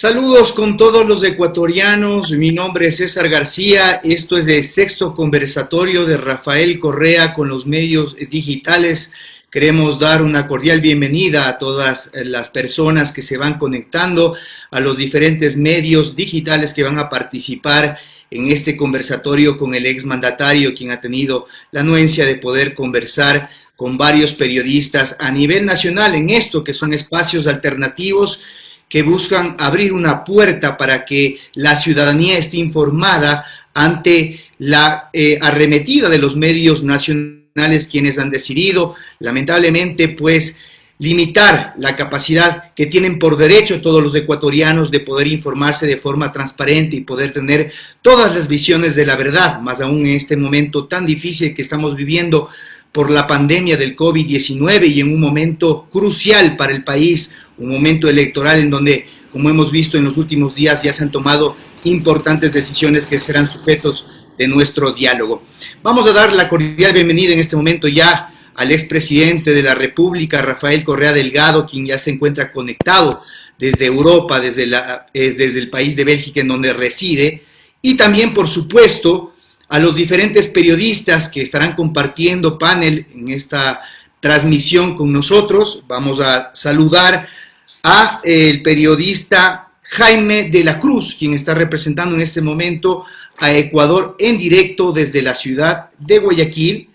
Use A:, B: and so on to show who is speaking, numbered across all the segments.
A: Saludos con todos los ecuatorianos, mi nombre es César García, esto es el sexto conversatorio de Rafael Correa con los medios digitales. Queremos dar una cordial bienvenida a todas las personas que se van conectando, a los diferentes medios digitales que van a participar en este conversatorio con el exmandatario, quien ha tenido la anuencia de poder conversar con varios periodistas a nivel nacional en esto que son espacios alternativos que buscan abrir una puerta para que la ciudadanía esté informada ante la arremetida de los medios nacionales, quienes han decidido, lamentablemente, pues, limitar la capacidad que tienen por derecho todos los ecuatorianos de poder informarse de forma transparente y poder tener todas las visiones de la verdad, más aún en este momento tan difícil que estamos viviendo por la pandemia del COVID-19 y en un momento crucial para el país, un momento electoral en donde, como hemos visto en los últimos días, ya se han tomado importantes decisiones que serán sujetos de nuestro diálogo. Vamos a dar la cordial bienvenida en este momento ya al expresidente de la República, Rafael Correa Delgado, quien ya se encuentra conectado desde Europa, desde el país de Bélgica en donde reside, y también, por supuesto, a los diferentes periodistas que estarán compartiendo panel en esta transmisión con nosotros. Vamos a saludar a el periodista Jaime de la Cruz, quien está representando en este momento a Ecuador en directo desde la ciudad de Guayaquil.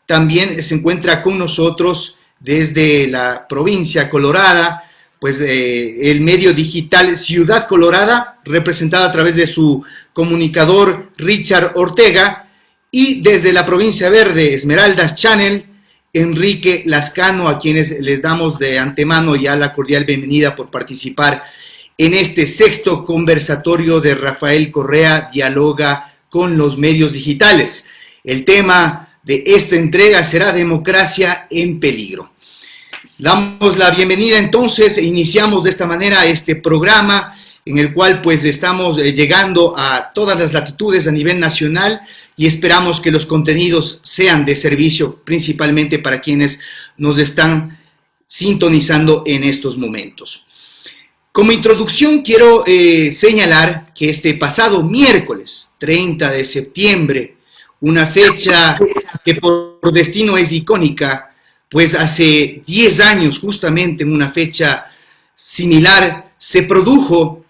A: También se encuentra con nosotros desde la provincia colorada, pues el medio digital Ciudad Colorada, representada a través de su comunicador Richard Ortega, y desde la provincia verde Esmeraldas Channel, Enrique Lascano, a quienes les damos de antemano ya la cordial bienvenida por participar en este sexto conversatorio de Rafael Correa Dialoga con los medios digitales. El tema de esta entrega será Democracia en Peligro. Damos la bienvenida entonces e iniciamos de esta manera este programa en el cual pues estamos llegando a todas las latitudes a nivel nacional y esperamos que los contenidos sean de servicio principalmente para quienes nos están sintonizando en estos momentos. Como introducción quiero señalar que este pasado miércoles 30 de septiembre, una fecha que por destino es icónica, pues hace 10 años, justamente en una fecha similar, se produjo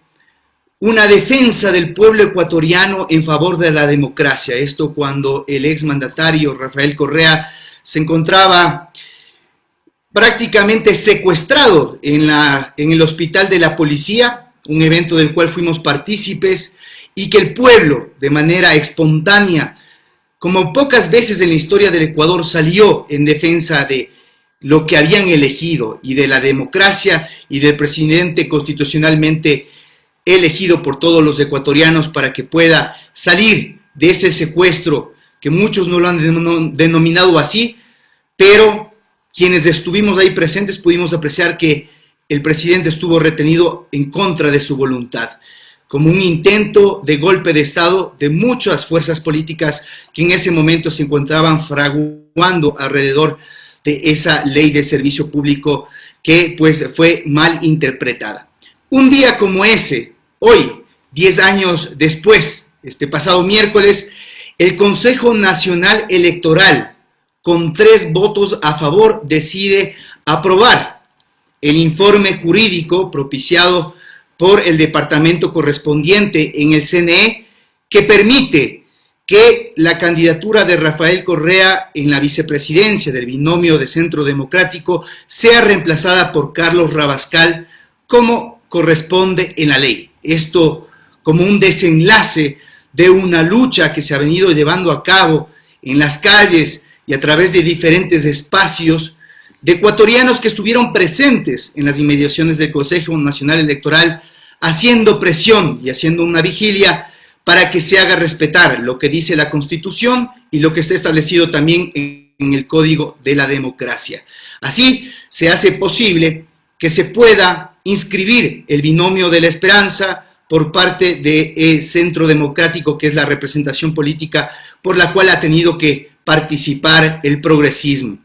A: una defensa del pueblo ecuatoriano en favor de la democracia. Esto cuando el exmandatario Rafael Correa se encontraba prácticamente secuestrado en el hospital de la policía, un evento del cual fuimos partícipes, y que el pueblo, de manera espontánea, como pocas veces en la historia del Ecuador, salió en defensa de lo que habían elegido y de la democracia y del presidente constitucionalmente elegido por todos los ecuatorianos para que pueda salir de ese secuestro que muchos no lo han denominado así, pero quienes estuvimos ahí presentes pudimos apreciar que el presidente estuvo retenido en contra de su voluntad, como un intento de golpe de Estado de muchas fuerzas políticas que en ese momento se encontraban fraguando alrededor de esa ley de servicio público que pues fue mal interpretada. Un día como ese, hoy, 10 años después, este pasado miércoles, el Consejo Nacional Electoral, con 3 votos a favor, decide aprobar el informe jurídico propiciado por el departamento correspondiente en el CNE, que permite que la candidatura de Rafael Correa en la vicepresidencia del binomio de Centro Democrático sea reemplazada por Carlos Rabascal como corresponde en la ley. Esto como un desenlace de una lucha que se ha venido llevando a cabo en las calles y a través de diferentes espacios de ecuatorianos que estuvieron presentes en las inmediaciones del Consejo Nacional Electoral, haciendo presión y haciendo una vigilia para que se haga respetar lo que dice la Constitución y lo que está establecido también en el Código de la Democracia. Así se hace posible que se pueda inscribir el binomio de la esperanza por parte del Centro Democrático, que es la representación política por la cual ha tenido que participar el progresismo.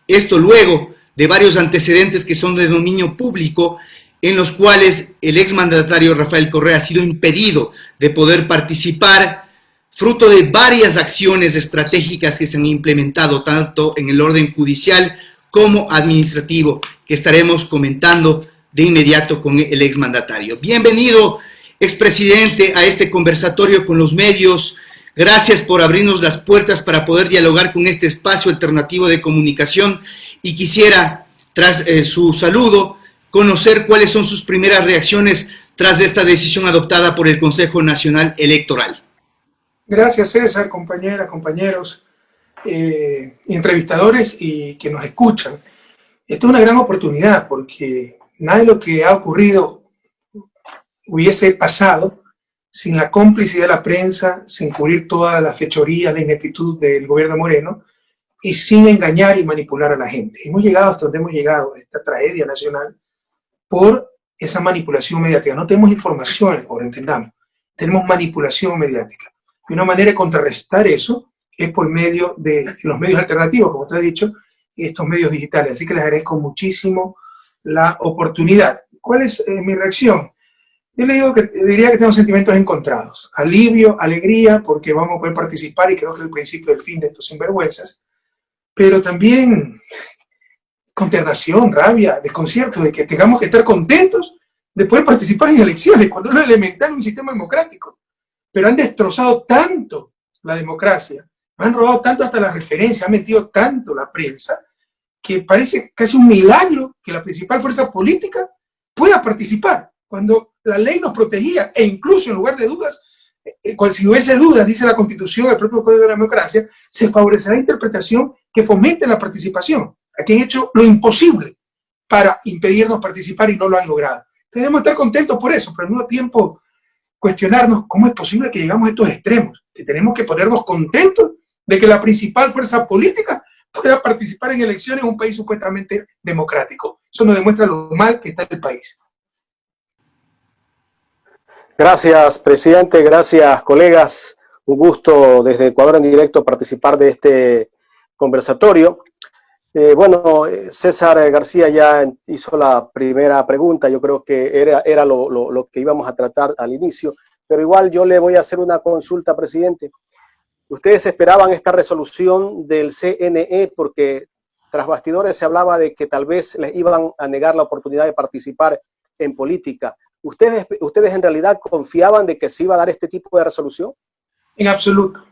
A: Esto luego de varios antecedentes que son de dominio público en los cuales el exmandatario Rafael Correa ha sido impedido de poder participar, fruto de varias acciones estratégicas que se han implementado tanto en el orden judicial como administrativo, que estaremos comentando de inmediato con el exmandatario. Bienvenido, expresidente, a este conversatorio con los medios. Gracias por abrirnos las puertas para poder dialogar con este espacio alternativo de comunicación, y quisiera, tras su saludo, conocer cuáles son sus primeras reacciones tras esta decisión adoptada por el Consejo Nacional Electoral.
B: Gracias, César, compañeras, compañeros, entrevistadores y que nos escuchan. Esto es una gran oportunidad porque nada de lo que ha ocurrido hubiese pasado sin la complicidad de la prensa, sin cubrir toda la fechoría, la ineptitud del gobierno Moreno y sin engañar y manipular a la gente. Hemos llegado hasta donde hemos llegado, esta tragedia nacional, por esa manipulación mediática. No tenemos informaciones, por entendamos, tenemos manipulación mediática. Y una manera de contrarrestar eso es por medio de los medios alternativos, como te he dicho, estos medios digitales. Así que les agradezco muchísimo la oportunidad. ¿Cuál es mi reacción? Yo le diría que tengo sentimientos encontrados. Alivio, alegría, porque vamos a poder participar y creo que es el principio del fin de estos sinvergüenzas. Pero también consternación, rabia, desconcierto de que tengamos que estar contentos de poder participar en elecciones, cuando es lo elemental en un sistema democrático. Pero han destrozado tanto la democracia, han robado tanto hasta la referencia, han mentido tanto la prensa, que parece casi un milagro que la principal fuerza política pueda participar, cuando la ley nos protegía, e incluso en lugar de dudas, si hubiese dudas, dice la Constitución, el propio Código de la Democracia, se favorecerá la interpretación que fomente la participación. Aquí han hecho lo imposible para impedirnos participar y no lo han logrado. Debemos estar contentos por eso, pero al mismo tiempo cuestionarnos cómo es posible que llegamos a estos extremos, que tenemos que ponernos contentos de que la principal fuerza política pueda participar en elecciones en un país supuestamente democrático. Eso nos demuestra lo mal que está el país.
C: Gracias, presidente. Gracias, colegas. Un gusto desde Ecuador en directo participar de este conversatorio. Bueno, César García ya hizo la primera pregunta. Yo creo que era lo que íbamos a tratar al inicio, pero igual yo le voy a hacer una consulta, presidente. ¿Ustedes esperaban esta resolución del CNE? Porque tras bastidores se hablaba de que tal vez les iban a negar la oportunidad de participar en política. ¿Ustedes en realidad confiaban de que se iba a dar este tipo de resolución?
B: En absoluto.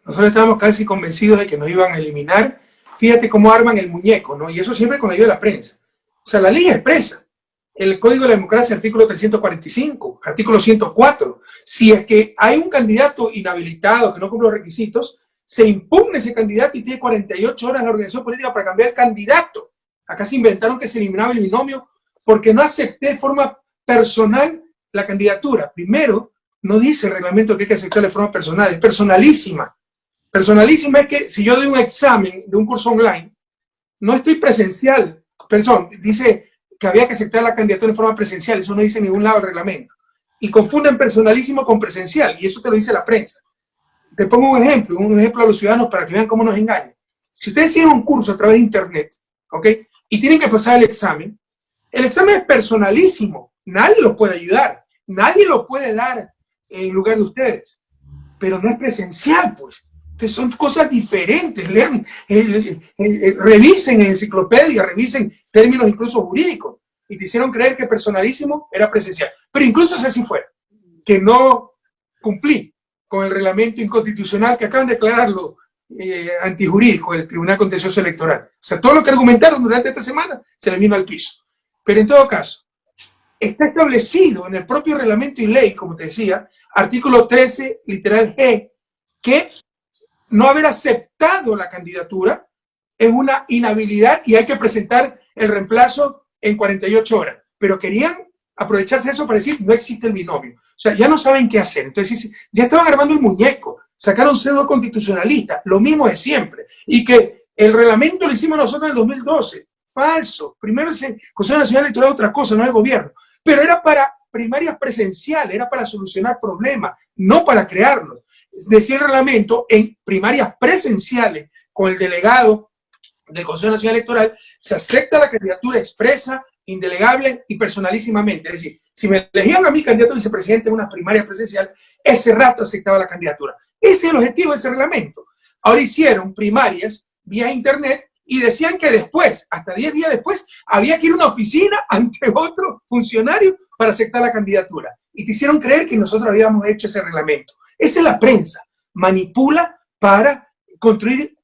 B: Nosotros estábamos casi convencidos de que nos iban a eliminar. Fíjate cómo arman el muñeco, ¿no? Y eso siempre con la ayuda de la prensa. O sea, la ley expresa. El Código de la Democracia, artículo 345, artículo 104. Si es que hay un candidato inhabilitado que no cumple los requisitos, se impugna ese candidato y tiene 48 horas la organización política para cambiar el candidato. Acá se inventaron que se eliminaba el binomio porque no acepté de forma personal la candidatura. Primero, no dice el reglamento que hay que aceptar de forma personal, es personalísima. Personalísima es que si yo doy un examen de un curso online, no estoy presencial, perdón, dice que había que aceptar la candidatura de forma presencial, eso no dice en ningún lado el reglamento. Y confunden personalísimo con presencial, y eso te lo dice la prensa. Te pongo un ejemplo a los ciudadanos para que vean cómo nos engañan. Si ustedes siguen un curso a través de internet, ¿ok? Y tienen que pasar el examen es personalísimo, nadie los puede ayudar, nadie lo puede dar en lugar de ustedes, pero no es presencial, pues. Entonces son cosas diferentes, lean, revisen en enciclopedia, revisen términos incluso jurídicos, y te hicieron creer que personalísimo era presencial, pero incluso si así fuera, que no cumplí con el reglamento inconstitucional que acaban de declararlo antijurídico del Tribunal Contencioso Electoral. O sea, todo lo que argumentaron durante esta semana se le vino al piso. Pero en todo caso, está establecido en el propio reglamento y ley, como te decía, artículo 13, literal G, que no haber aceptado la candidatura es una inhabilidad y hay que presentar el reemplazo en 48 horas. Pero querían aprovecharse de eso para decir no existe el binomio. O sea, ya no saben qué hacer. Entonces, ya estaban armando el muñeco, sacaron pseudo constitucionalista, lo mismo de siempre. Y que el reglamento lo hicimos nosotros en el 2012. Falso. Primero el Consejo Nacional Electoral otra cosa, no el gobierno. Pero era para primarias presenciales, era para solucionar problemas, no para crearlos. Decía el reglamento, en primarias presenciales, con el delegado del Consejo Nacional Electoral, se acepta la candidatura expresa, indelegable y personalísimamente. Es decir, si me elegían a mí candidato a vicepresidente en una primaria presidencial, ese rato aceptaba la candidatura. Ese es el objetivo de ese reglamento. Ahora hicieron primarias vía internet y decían que después, hasta 10 días después, había que ir a una oficina ante otro funcionario para aceptar la candidatura. Y te hicieron creer que nosotros habíamos hecho ese reglamento. Esa es la prensa. Manipula para construir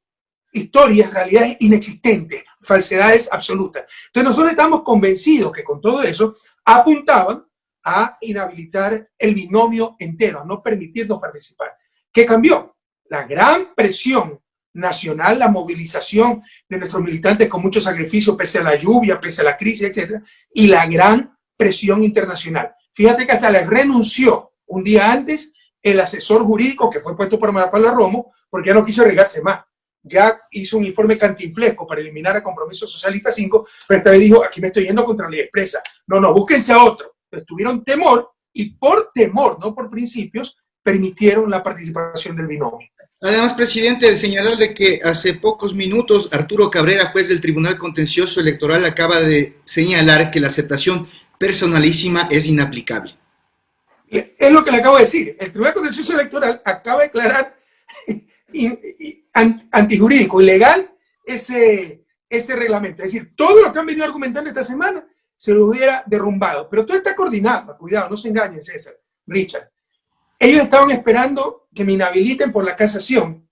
B: historias, realidades inexistentes, falsedades absolutas. Entonces nosotros estamos convencidos que con todo eso apuntaban a inhabilitar el binomio entero, a no permitirnos participar. ¿Qué cambió? La gran presión nacional, la movilización de nuestros militantes con mucho sacrificio, pese a la lluvia, pese a la crisis, etc. Y la gran presión internacional. Fíjate que hasta le renunció un día antes el asesor jurídico que fue puesto por María Paula Romo, porque ya no quiso arriesgarse más. Ya hizo un informe cantinflesco para eliminar a Compromiso Socialista 5, pero esta vez dijo, aquí me estoy yendo contra la ley expresa. No, búsquense a otro. Entonces, tuvieron temor y por temor, no por principios, permitieron la participación del binomio.
A: Además, presidente, de señalarle que hace pocos minutos Arturo Cabrera, juez del Tribunal Contencioso Electoral, acaba de señalar que la aceptación personalísima es inaplicable.
B: Es lo que le acabo de decir. El Tribunal Contencioso Electoral acaba de declarar antijurídico, ilegal, ese reglamento. Es decir, todo lo que han venido argumentando esta semana se lo hubiera derrumbado. Pero todo está coordinado. Cuidado, no se engañen, César, Richard. Ellos estaban esperando que me inhabiliten por la casación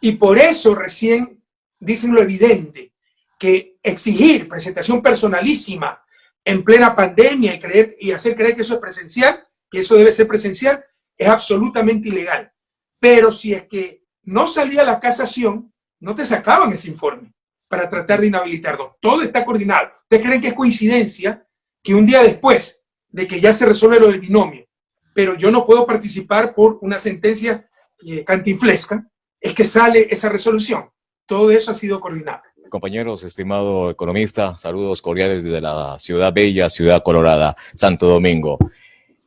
B: y por eso recién dicen lo evidente, que exigir presentación personalísima en plena pandemia y hacer creer que eso es presencial, que eso debe ser presencial, es absolutamente ilegal. Pero si es que no salía la casación, no te sacaban ese informe para tratar de inhabilitarlo. Todo está coordinado. ¿Ustedes creen que es coincidencia que un día después de que ya se resuelve lo del binomio, pero yo no puedo participar por una sentencia cantinflesca, es que sale esa resolución? Todo eso ha sido coordinado.
D: Compañeros, estimado economista, saludos cordiales desde la ciudad bella, ciudad colorada, Santo Domingo.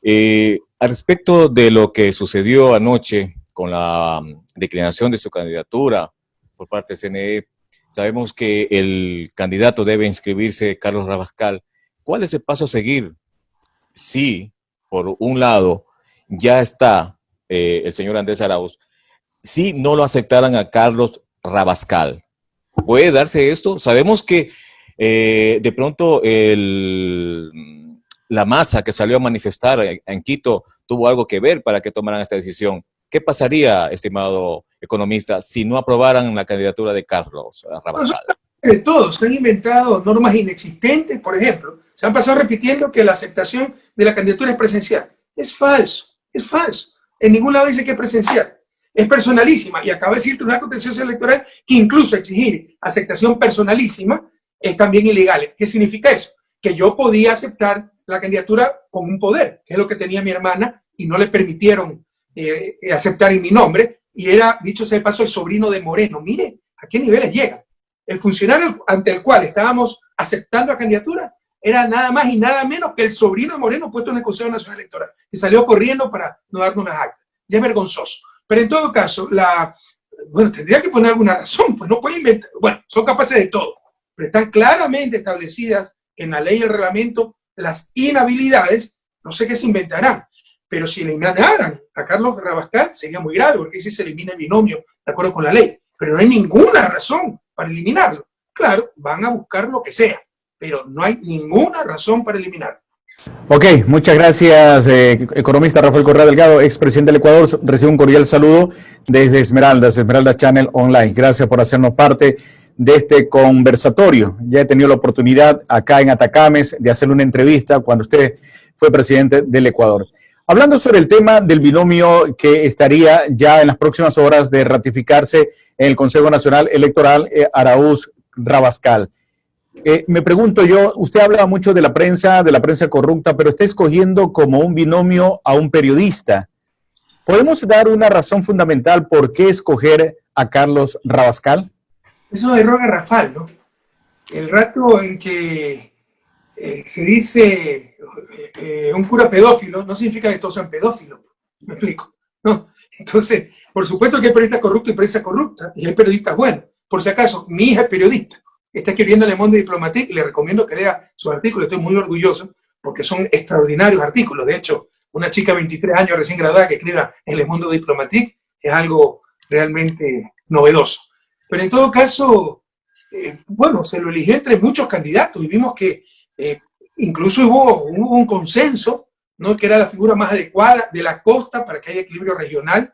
D: Al respecto de lo que sucedió anoche con la declinación de su candidatura por parte del CNE, sabemos que el candidato debe inscribirse, Carlos Rabascal. ¿Cuál es el paso a seguir? Sí, por un lado, ya está el señor Andrés Arauz, si no lo aceptaran a Carlos Rabascal. ¿Puede darse esto? Sabemos que de pronto la masa que salió a manifestar en Quito tuvo algo que ver para que tomaran esta decisión. ¿Qué pasaría, estimado economista, si no aprobaran la candidatura de Carlos Rabascal?
B: De todos, se han inventado normas inexistentes, por ejemplo, se han pasado repitiendo que la aceptación de la candidatura es presencial. Es falso, es falso. En ningún lado dice que es presencial. Es personalísima. Y acaba de decir el Tribunal Contencioso Electoral que incluso exigir aceptación personalísima es también ilegal. ¿Qué significa eso? Que yo podía aceptar la candidatura con un poder, que es lo que tenía mi hermana, y no le permitieron aceptar en mi nombre, y era, dicho sea de paso, el sobrino de Moreno. Mire, ¿a qué niveles llega? El funcionario ante el cual estábamos aceptando la candidatura era nada más y nada menos que el sobrino de Moreno puesto en el Consejo Nacional Electoral, que salió corriendo para no darnos unas actas. Ya es vergonzoso. Pero en todo caso, tendría que poner alguna razón, pues no puede inventar. Bueno, son capaces de todo, pero están claramente establecidas en la ley y el reglamento las inhabilidades, no sé qué se inventarán. Pero si eliminaran a Carlos Rabascal sería muy grave, porque si se elimina el binomio de acuerdo con la ley. Pero no hay ninguna razón para eliminarlo. Claro, van a buscar lo que sea, pero no hay ninguna razón para eliminarlo.
E: Ok, muchas gracias, economista Rafael Correa Delgado, expresidente del Ecuador. Recibe un cordial saludo desde Esmeraldas Channel Online. Gracias por hacernos parte de este conversatorio. Ya he tenido la oportunidad acá en Atacames de hacerle una entrevista cuando usted fue presidente del Ecuador. Hablando sobre el tema del binomio que estaría ya en las próximas horas de ratificarse en el Consejo Nacional Electoral, Arauz-Rabascal. Me pregunto yo, usted habla mucho de la prensa corrupta, pero está escogiendo como un binomio a un periodista. ¿Podemos dar una razón fundamental por qué escoger a Carlos Rabascal?
B: Es un error garrafal, ¿no? El rato en que se dice un cura pedófilo, no significa que todos sean pedófilos. ¿Me explico? ¿No? Entonces, por supuesto que hay periodistas corruptos y prensa corrupta, y hay periodistas buenos. Por si acaso, mi hija es periodista. está escribiendo en Le Monde Diplomatique y le recomiendo que lea sus artículos, estoy muy orgulloso porque son extraordinarios artículos. De hecho, una chica de 23 años recién graduada que escriba en Le Monde Diplomatique es algo realmente novedoso. Pero en todo caso, bueno, se lo eligió entre muchos candidatos y vimos que incluso hubo un consenso, ¿no?, que era la figura más adecuada de la costa para que haya equilibrio regional.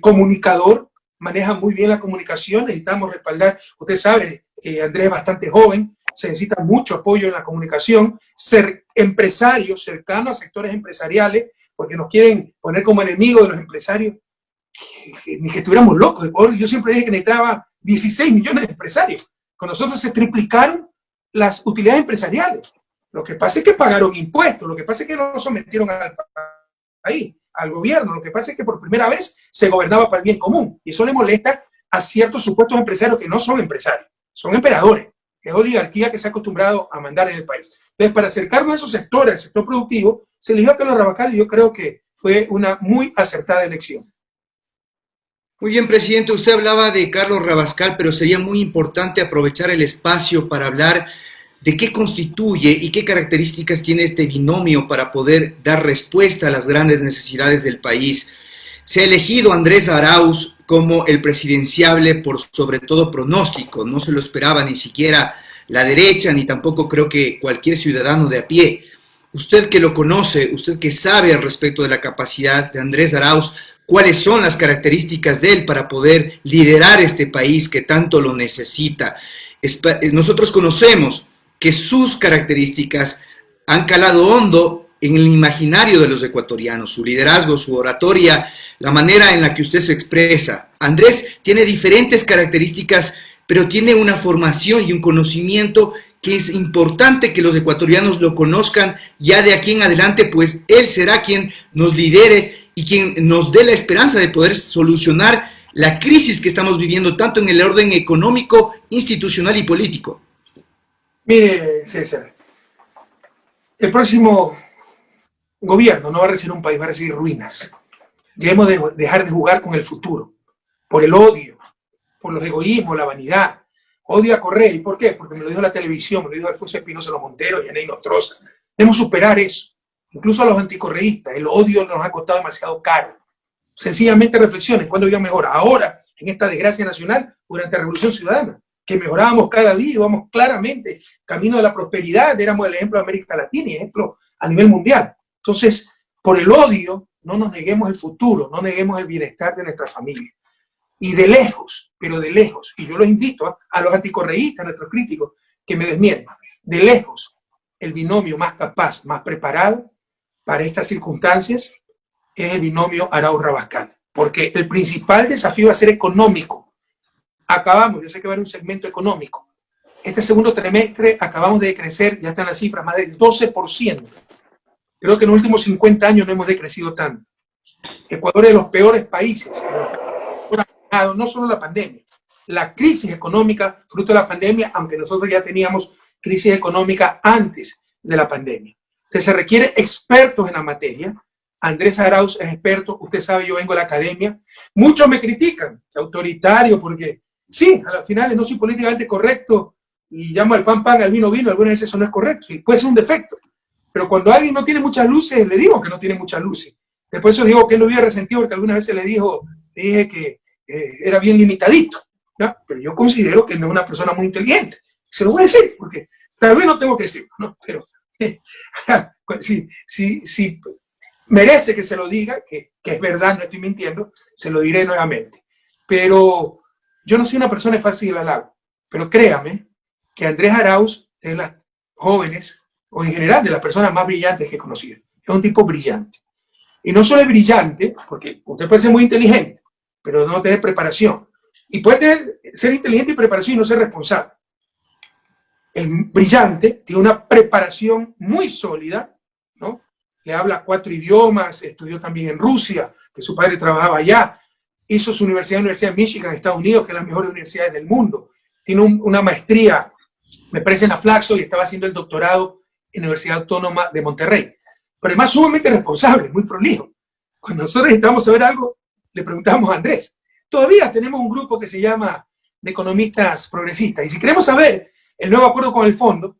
B: Comunicador, maneja muy bien la comunicación, necesitamos respaldar, usted sabe, Andrés es bastante joven, se necesita mucho apoyo en la comunicación, ser empresario, cercano a sectores empresariales, porque nos quieren poner como enemigos de los empresarios, ni que estuviéramos locos. Ecuador, yo siempre dije que necesitaba 16 millones de empresarios, con nosotros se triplicaron las utilidades empresariales. Lo que pasa es que pagaron impuestos, lo que pasa es que no sometieron al país, al gobierno, lo que pasa es que por primera vez se gobernaba para el bien común, y eso le molesta a ciertos supuestos empresarios que no son empresarios, son emperadores, es oligarquía que se ha acostumbrado a mandar en el país. Entonces, para acercarnos a esos sectores, al sector productivo, se eligió a Carlos Rabascal y yo creo que fue una muy acertada elección.
A: Muy bien, presidente, usted hablaba de Carlos Rabascal, pero sería muy importante aprovechar el espacio para hablar de qué constituye y qué características tiene este binomio para poder dar respuesta a las grandes necesidades del país. Se ha elegido a Andrés Arauz como el presidenciable por sobre todo pronóstico, no se lo esperaba ni siquiera la derecha, ni tampoco creo que cualquier ciudadano de a pie. Usted que lo conoce, usted que sabe al respecto de la capacidad de Andrés Arauz, ¿cuáles son las características de él para poder liderar este país que tanto lo necesita? Nosotros conocemos que sus características han calado hondo en el imaginario de los ecuatorianos, su liderazgo, su oratoria, la manera en la que usted se expresa. Andrés tiene diferentes características, pero tiene una formación y un conocimiento que es importante que los ecuatorianos lo conozcan ya de aquí en adelante, pues él será quien nos lidere y quien nos dé la esperanza de poder solucionar la crisis que estamos viviendo tanto en el orden económico, institucional y político.
B: Mire, César, el próximo gobierno no va a recibir un país, va a recibir ruinas. Debemos de dejar de jugar con el futuro, por el odio, por los egoísmos, la vanidad. Odio a Correa, ¿y por qué? Porque me lo dijo la televisión, me lo dijo Alfonso Espinosa Los Monteros y Aney Nostroza. Debemos superar eso, incluso a los anticorreístas. El odio nos ha costado demasiado caro. Sencillamente reflexionen, ¿cuándo iba mejor? Ahora, en esta desgracia nacional, durante la Revolución Ciudadana, que mejorábamos cada día, íbamos claramente camino de la prosperidad, éramos el ejemplo de América Latina y ejemplo a nivel mundial. Entonces, por el odio, no nos neguemos el futuro, no neguemos el bienestar de nuestra familia. Y de lejos, pero de lejos, y yo los invito a los anticorreístas, a nuestros críticos, que me desmientan, de lejos, el binomio más capaz, más preparado para estas circunstancias es el binomio Arauz-Rabascal, porque el principal desafío va a ser económico. Acabamos, yo sé que va a haber un segmento económico. Este segundo trimestre acabamos de crecer, ya están las cifras, más del 12%. Creo que en los últimos 50 años no hemos decrecido tanto. Ecuador es de los peores países, no solo la pandemia, la crisis económica fruto de la pandemia, aunque nosotros ya teníamos crisis económica antes de la pandemia. Entonces se requiere expertos en la materia. Andrés Arauz es experto, usted sabe, yo vengo de la academia. Muchos me critican, autoritario, porque sí, a las finales no soy políticamente correcto y llamo al pan pan, al vino vino, algunas veces eso no es correcto y puede ser un defecto. Pero cuando alguien no tiene muchas luces, le digo que no tiene muchas luces. Después eso digo que él lo había resentido porque algunas veces le dije que era bien limitadito, ¿no? Pero yo considero que no es una persona muy inteligente. Se lo voy a decir, porque tal vez no tengo que decirlo, ¿no? Pero si merece que se lo diga, que es verdad, no estoy mintiendo, se lo diré nuevamente. Pero yo no soy una persona de fácil halago, pero créame que Andrés Arauz es de las jóvenes, o en general de las personas más brillantes que he conocido. Es un tipo brillante. Y no solo es brillante, porque usted puede ser muy inteligente, pero no tener preparación. Y puede ser inteligente y preparación y no ser responsable. Es brillante, tiene una preparación muy sólida, ¿no? Le habla 4 idiomas, estudió también en Rusia, que su padre trabajaba allá, hizo su universidad de Michigan, Estados Unidos, que es la mejor universidad del mundo. Tiene una maestría, me parece en la Flaxo, y estaba haciendo el doctorado en la Universidad Autónoma de Monterrey. Pero además sumamente responsable, muy prolijo. Cuando nosotros necesitamos saber algo, le preguntamos a Andrés. Todavía tenemos un grupo que se llama de economistas progresistas. Y si queremos saber el nuevo acuerdo con el fondo,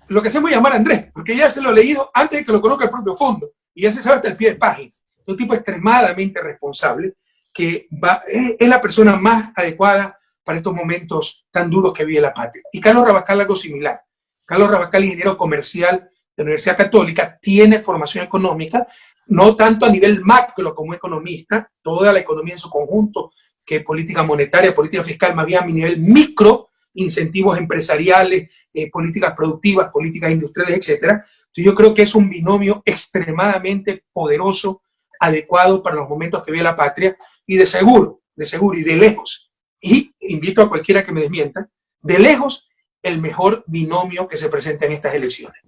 B: lo que hacemos es llamar a Andrés, porque ya se lo he leído antes de que lo conozca el propio fondo, y ya se sabe hasta el pie de página. Es un tipo extremadamente responsable, que es la persona más adecuada para estos momentos tan duros que vive la patria. Y Carlos Rabascal algo similar. Carlos Rabascal, ingeniero comercial de la Universidad Católica, tiene formación económica, no tanto a nivel macro como economista, toda la economía en su conjunto, que política monetaria, política fiscal, más bien a mi nivel micro, incentivos empresariales, políticas productivas, políticas industriales, etcétera. Entonces yo creo que es un binomio extremadamente poderoso, adecuado para los momentos que vive la patria, y de seguro y de lejos, y invito a cualquiera que me desmienta, de lejos el mejor binomio que se presenta en estas elecciones.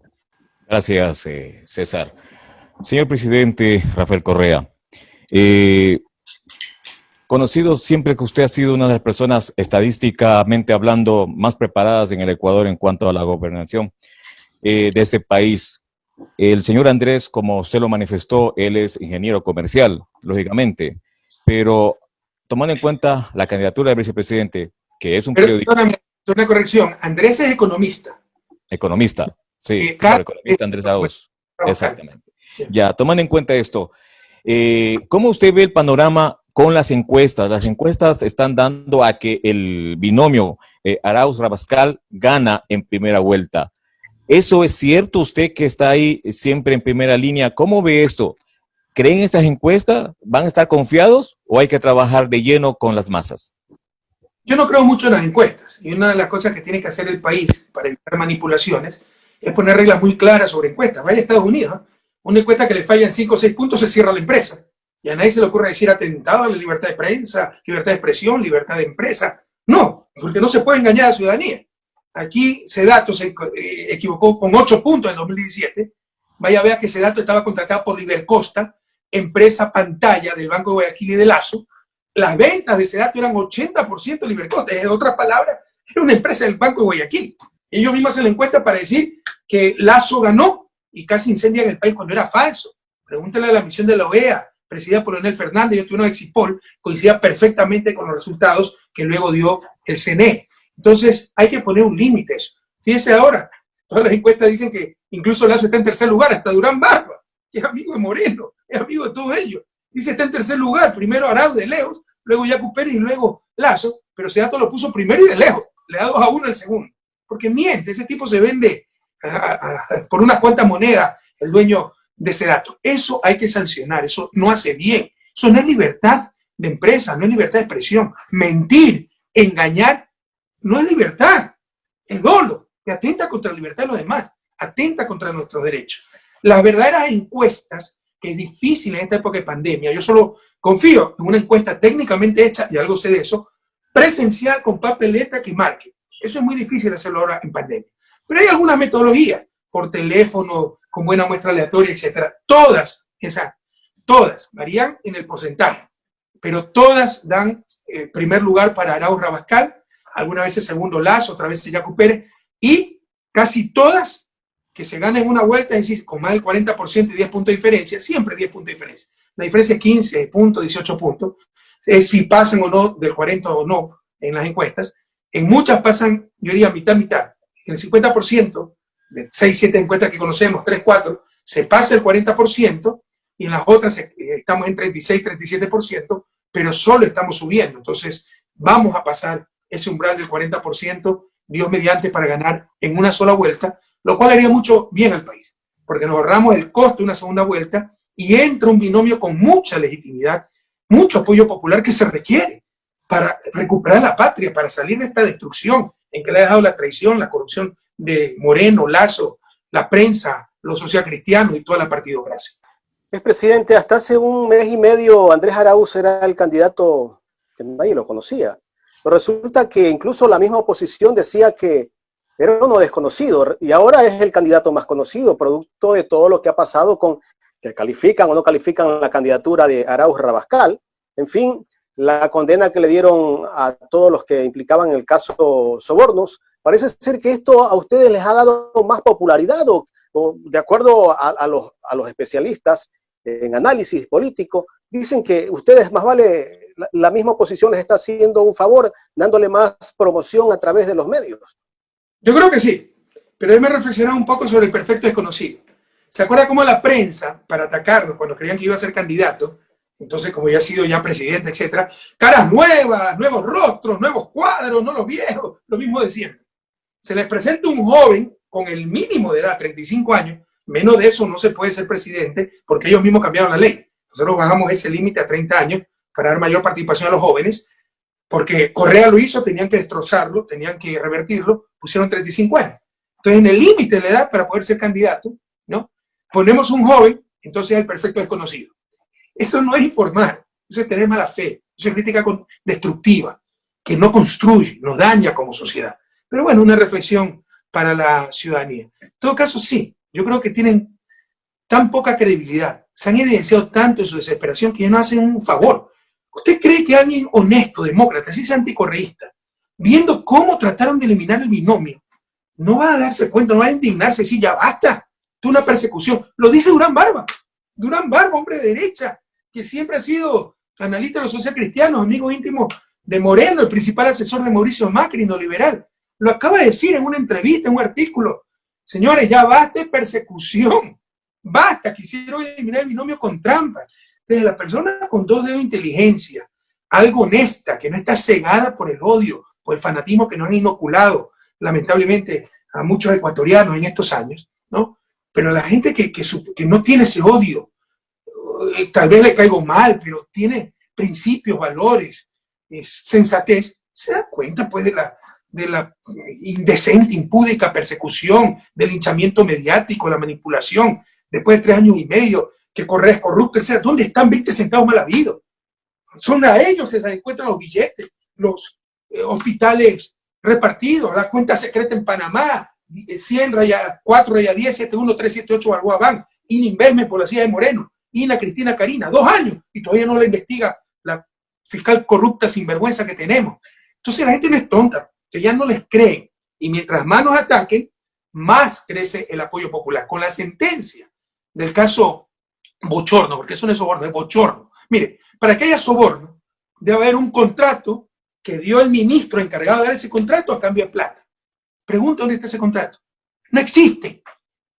D: Gracias, César. Señor presidente Rafael Correa, conocido siempre que usted ha sido una de las personas estadísticamente hablando más preparadas en el Ecuador en cuanto a la gobernación de este país. El señor Andrés, como usted lo manifestó, él es ingeniero comercial, lógicamente, pero tomando en cuenta la candidatura del vicepresidente, que es un periodista...
B: Una corrección, Andrés es economista.
D: Economista, sí, claro, economista Andrés Arauz. Exactamente. Ya, tomando en cuenta esto, ¿cómo usted ve el panorama con las encuestas? Las encuestas están dando a que el binomio Arauz-Rabascal gana en primera vuelta. ¿Eso es cierto? Usted que está ahí siempre en primera línea, ¿cómo ve esto? ¿Creen estas encuestas? ¿Van a estar confiados o hay que trabajar de lleno con las masas?
B: Yo no creo mucho en las encuestas, y una de las cosas que tiene que hacer el país para evitar manipulaciones es poner reglas muy claras sobre encuestas. Vaya a Estados Unidos, ¿eh? Una encuesta que le fallan 5 o 6 puntos, se cierra la empresa. Y a nadie se le ocurre decir atentado a la libertad de prensa, libertad de expresión, libertad de empresa. No, porque no se puede engañar a la ciudadanía. Aquí Sedato se equivocó con 8 puntos en 2017. Vaya a ver que Sedato estaba contratado por Libercosta, empresa pantalla del Banco de Guayaquil y de Lazo. Las ventas de Sedato eran 80% Libercosta. En otras palabras, era una empresa del Banco de Guayaquil. Ellos mismos hacen la encuesta para decir que Lazo ganó y casi incendian el país cuando era falso. Pregúntale a la misión de la OEA, presidida por Leonel Fernández y otro Exipol, coincidía perfectamente con los resultados que luego dio el CNE. Entonces, hay que poner un límite a eso. Fíjense ahora, todas las encuestas dicen que incluso Lazo está en tercer lugar, hasta Durán Barba, que es amigo de Moreno, es amigo de todos ellos. Dice está en tercer lugar, primero Arauz de lejos, luego Yacu Pérez y luego Lazo, pero Sedato lo puso primero y de lejos, le da 2-1 al segundo. Porque miente, ese tipo se vende por unas cuantas monedas, el dueño de Sedato. Eso hay que sancionar, eso no hace bien. Eso no es libertad de empresa, no es libertad de expresión. Mentir, engañar, no es libertad, es dolo, que atenta contra la libertad de los demás, atenta contra nuestros derechos. Las verdaderas encuestas, que es difícil en esta época de pandemia, yo solo confío en una encuesta técnicamente hecha, y algo sé de eso, presencial con papeleta que marque. Eso es muy difícil hacerlo ahora en pandemia. Pero hay algunas metodologías, por teléfono, con buena muestra aleatoria, etcétera. Todas varían en el porcentaje, pero todas dan primer lugar para Arauz Rabascal, algunas veces segundo Lazo, otra vez Yacu Pérez, y casi todas que se ganan en una vuelta, es decir, con más del 40% y 10 puntos de diferencia, siempre 10 puntos de diferencia. La diferencia es 15 puntos, 18 puntos, es si pasan o no del 40 o no en las encuestas. En muchas pasan, yo diría, mitad. En el 50%, de 6, 7 encuestas que conocemos, 3, 4, se pasa el 40%, y en las otras estamos en 36, 37%, pero solo estamos subiendo. Entonces, vamos a pasar ese umbral del 40%, Dios mediante, para ganar en una sola vuelta, lo cual haría mucho bien al país, porque nos ahorramos el costo de una segunda vuelta y entra un binomio con mucha legitimidad, mucho apoyo popular que se requiere para recuperar la patria, para salir de esta destrucción en que le ha dejado la traición, la corrupción de Moreno, Lazo, la prensa, los socialcristianos y toda la partidocracia.
C: Presidente, hasta hace un mes y medio Andrés Arauz era el candidato que nadie lo conocía. Pero resulta que incluso la misma oposición decía que era uno desconocido y ahora es el candidato más conocido, producto de todo lo que ha pasado con que califican o no califican la candidatura de Arauz Rabascal. En fin, la condena que le dieron a todos los que implicaban el caso sobornos. Parece ser que esto a ustedes les ha dado más popularidad o de acuerdo a los especialistas en análisis político, dicen que ustedes más vale la misma oposición les está haciendo un favor, dándole más promoción a través de los medios.
B: Yo creo que sí, pero déjeme reflexionar un poco sobre el perfecto desconocido. ¿Se acuerda cómo la prensa, para atacarnos cuando creían que iba a ser candidato, entonces como ya ha sido ya presidente, etcétera, caras nuevas, nuevos rostros, nuevos cuadros, no los viejos, lo mismo de siempre? Se les presenta un joven con el mínimo de edad, 35 años, menos de eso no se puede ser presidente porque ellos mismos cambiaron la ley. Nosotros bajamos ese límite a 30 años para dar mayor participación a los jóvenes, porque Correa lo hizo, tenían que destrozarlo, tenían que revertirlo, pusieron 35 años. Entonces, en el límite de la edad para poder ser candidato, ¿no? Ponemos un joven, entonces es el perfecto desconocido. Eso no es informar, eso es tener mala fe, eso es crítica destructiva, que no construye, nos daña como sociedad. Pero bueno, una reflexión para la ciudadanía. En todo caso, sí, yo creo que tienen tan poca credibilidad, se han evidenciado tanto en su desesperación que ya no hacen un favor. ¿Usted cree que alguien honesto, demócrata, si es anticorreísta, viendo cómo trataron de eliminar el binomio, no va a darse cuenta, no va a indignarse y decir, ya basta, de una persecución? Lo dice Durán Barba, hombre de derecha, que siempre ha sido analista de los socialcristianos, amigo íntimo de Moreno, el principal asesor de Mauricio Macri, neoliberal. Lo acaba de decir en una entrevista, en un artículo. Señores, ya basta de persecución, basta, quisieron eliminar el binomio con trampa. Entonces, la persona con 2 dedos de inteligencia, algo honesta, que no está cegada por el odio, por el fanatismo que nos han inoculado, lamentablemente, a muchos ecuatorianos en estos años, ¿no? Pero la gente que no tiene ese odio, tal vez le caigo mal, pero tiene principios, valores, sensatez, se da cuenta pues de la indecente, impúdica persecución, del linchamiento mediático, la manipulación, después de 3 años y medio, que Correa es corrupto, etc. ¿Dónde están 20 centavos mal habidos? Son a ellos que se encuentran los billetes, los hospitales repartidos, la cuenta secreta en Panamá, 100 raya 4 raya 10 71 378 Balboa Bank, Investment por la ciudad de Moreno, Ina Cristina Karina, 2 años y todavía no la investiga la fiscal corrupta sinvergüenza que tenemos. Entonces la gente no es tonta, que ya no les creen, y mientras más nos ataquen, más crece el apoyo popular. Con la sentencia del caso Bochorno, porque eso no es soborno, es bochorno. Mire, para que haya soborno, debe haber un contrato que dio el ministro encargado de dar ese contrato a cambio de plata. Pregunta dónde está ese contrato. No existe.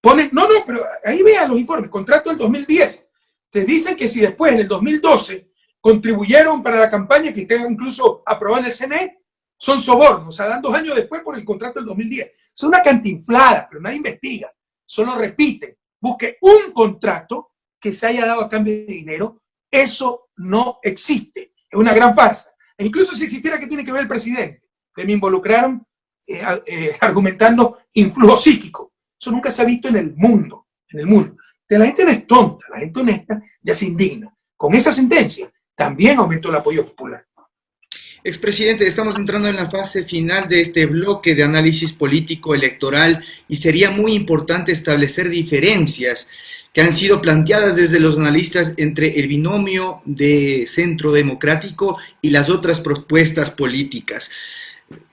B: Pero ahí vean los informes, contrato del 2010. Te dicen que si después, en el 2012, contribuyeron para la campaña que está incluso aprobada en el CNE, son sobornos, o sea, dan 2 años después por el contrato del 2010. Es una cantinflada, pero nadie investiga, solo repiten. Busque un contrato que se haya dado a cambio de dinero, eso no existe, es una gran farsa. E incluso si existiera, ¿qué tiene que ver el presidente? Que me involucraron argumentando influjo psíquico. Eso nunca se ha visto en el mundo, La gente no es tonta, la gente honesta ya se indigna. Con esa sentencia también aumentó el apoyo popular.
A: Expresidente, estamos entrando en la fase final de este bloque de análisis político electoral y sería muy importante establecer diferencias que han sido planteadas desde los analistas entre el binomio de Centro Democrático y las otras propuestas políticas.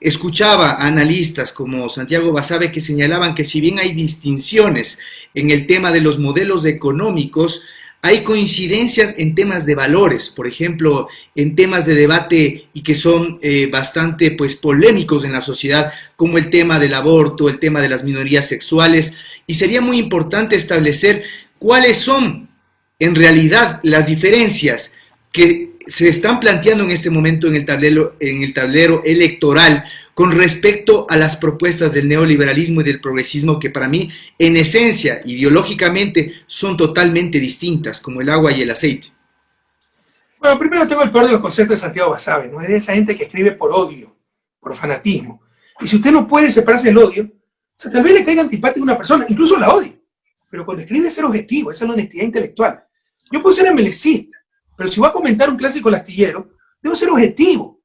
A: Escuchaba a analistas como Santiago Basabe que señalaban que si bien hay distinciones en el tema de los modelos económicos, hay coincidencias en temas de valores, por ejemplo, en temas de debate y que son bastante polémicos en la sociedad, como el tema del aborto, el tema de las minorías sexuales, y sería muy importante establecer cuáles son en realidad las diferencias que se están planteando en este momento en el tablero electoral con respecto a las propuestas del neoliberalismo y del progresismo que para mí, en esencia, ideológicamente, son totalmente distintas, como el agua y el aceite.
B: Bueno, primero tengo el peor de los conceptos de Santiago Basabe, ¿no? Es de esa gente que escribe por odio, por fanatismo. Y si usted no puede separarse del odio, o sea, tal vez le caiga antipática a una persona, incluso la odie. Pero cuando escribe es ser objetivo, esa es la honestidad intelectual. Yo puedo ser emelecista, pero si voy a comentar un clásico astillero, debo ser objetivo.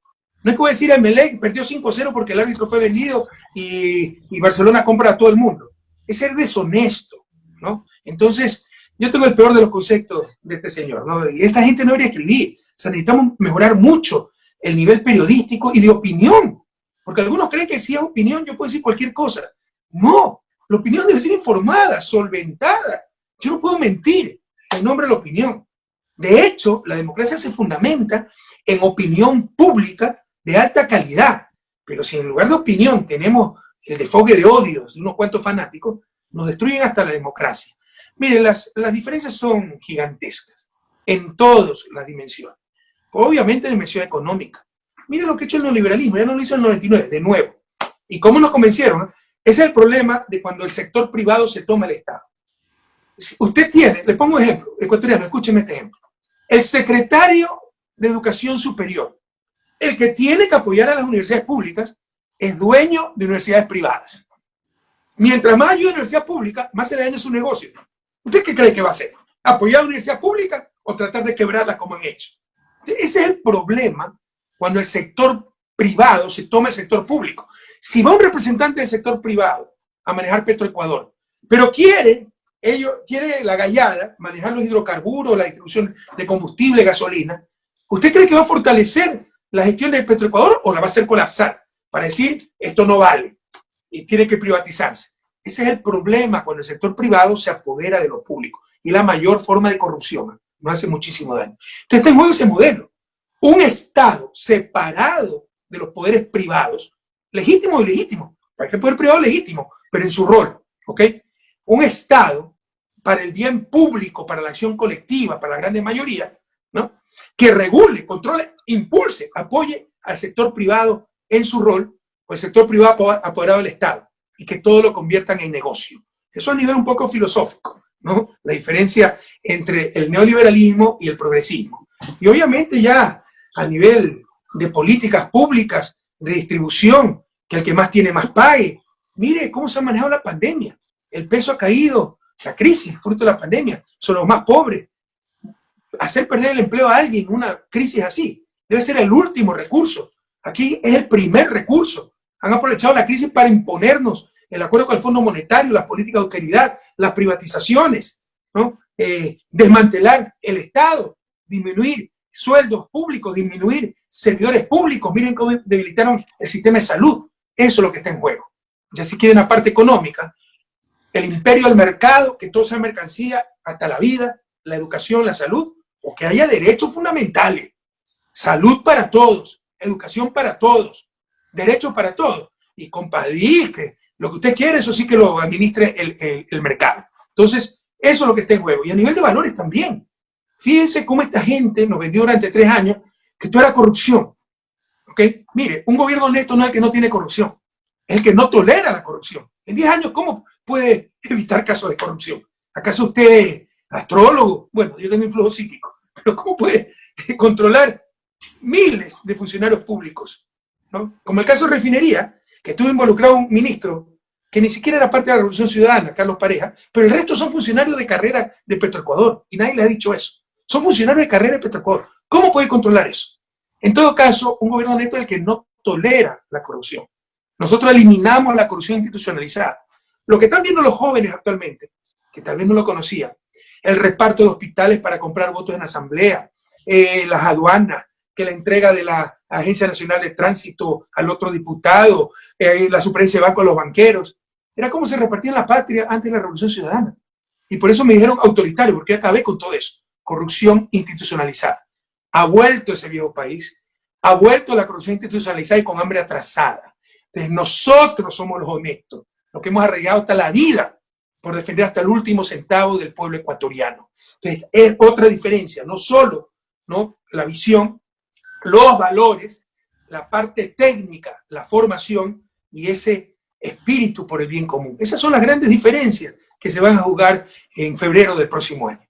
B: No es que voy a decir a Emelec perdió 5-0 porque el árbitro fue vendido y Barcelona compra a todo el mundo. Es ser deshonesto, ¿no? Entonces, yo tengo el peor de los conceptos de este señor, ¿no? Y esta gente no debería escribir. O sea, necesitamos mejorar mucho el nivel periodístico y de opinión. Porque algunos creen que si es opinión yo puedo decir cualquier cosa. No, la opinión debe ser informada, solventada. Yo no puedo mentir en nombre de la opinión. De hecho, la democracia se fundamenta en opinión pública de alta calidad. Pero si en lugar de opinión tenemos el desfogue de odios de unos cuantos fanáticos, nos destruyen hasta la democracia. Miren, las diferencias son gigantescas en todas las dimensiones. Obviamente en dimensión económica. Miren lo que ha hecho el neoliberalismo, ya no lo hizo en el 99, de nuevo. ¿Y cómo nos convencieron? Ese es el problema de cuando el sector privado se toma el Estado. Si usted tiene, le pongo un ejemplo, ecuatoriano, escúcheme este ejemplo. El secretario de Educación Superior, el que tiene que apoyar a las universidades públicas, es dueño de universidades privadas. Mientras más ayuda a la universidad pública, más se le daña su negocio. ¿Usted qué cree que va a hacer? ¿Apoyar a la universidad pública o tratar de quebrarla como han hecho? Ese es el problema cuando el sector privado se toma el sector público. Si va un representante del sector privado a manejar Petroecuador, pero quiere la gallada, manejar los hidrocarburos, la distribución de combustible, gasolina, ¿usted cree que va a fortalecer la gestión de Petroecuador o la va a hacer colapsar? Para decir, esto no vale y tiene que privatizarse. Ese es el problema cuando el sector privado se apodera de lo público y la mayor forma de corrupción. Nos hace muchísimo daño. Entonces está en juego ese modelo. Un Estado separado de los poderes privados, legítimo o ilegítimo, cualquier poder privado legítimo, pero en su rol, ¿ok? Un Estado para el bien público, para la acción colectiva, para la grande mayoría, ¿no? Que regule, controle, impulse, apoye al sector privado en su rol, o el sector privado apoderado del Estado, y que todo lo conviertan en negocio. Eso a nivel un poco filosófico, ¿no? La diferencia entre el neoliberalismo y el progresismo. Y obviamente ya a nivel de políticas públicas, de distribución, que el que más tiene más pague. Mire cómo se ha manejado la pandemia. El peso ha caído, la crisis, fruto de la pandemia, son los más pobres. Hacer perder el empleo a alguien en una crisis así debe ser el último recurso. Aquí es el primer recurso. Han aprovechado la crisis para imponernos el acuerdo con el Fondo Monetario, las políticas de austeridad, las privatizaciones, ¿no? Desmantelar el Estado, disminuir sueldos públicos, disminuir servidores públicos. Miren cómo debilitaron el sistema de salud. Eso es lo que está en juego. Ya si quieren la parte económica, el imperio del mercado, que todo sea mercancía, hasta la vida, la educación, la salud, o que haya derechos fundamentales. Salud para todos, educación para todos, derechos para todos. Y compadrí, que lo que usted quiere, eso sí que lo administre el mercado. Entonces, eso es lo que está en juego. Y a nivel de valores también. Fíjense cómo esta gente nos vendió durante 3 años que esto era corrupción. ¿Ok? Mire, un gobierno honesto no es el que no tiene corrupción, es el que no tolera la corrupción. En 10 años, ¿cómo puede evitar casos de corrupción? ¿Acaso usted es astrólogo? Bueno, yo tengo influjo psíquico, pero ¿cómo puede controlar miles de funcionarios públicos? ¿No? Como el caso de refinería, que estuvo involucrado un ministro que ni siquiera era parte de la Revolución Ciudadana, Carlos Pareja, pero el resto son funcionarios de carrera de Petroecuador, y nadie le ha dicho eso. Son funcionarios de carrera de Petroecuador. ¿Cómo puede controlar eso? En todo caso, un gobierno honesto es el que no tolera la corrupción. Nosotros eliminamos la corrupción institucionalizada. Lo que están viendo los jóvenes actualmente, que tal vez no lo conocían, el reparto de hospitales para comprar votos en asamblea, las aduanas, que la entrega de la Agencia Nacional de Tránsito al otro diputado, la suplencia de banco a los banqueros. Era como se repartía la patria antes de la Revolución Ciudadana. Y por eso me dijeron autoritario, porque acabé con todo eso. Corrupción institucionalizada. Ha vuelto ese viejo país, ha vuelto la corrupción institucionalizada y con hambre atrasada. Entonces nosotros somos los honestos, los que hemos arraigado hasta la vida por defender hasta el último centavo del pueblo ecuatoriano. Entonces es otra diferencia, no solo, ¿no?, la visión, los valores, la parte técnica, la formación y ese espíritu por el bien común. Esas son las grandes diferencias que se van a jugar en febrero del próximo año.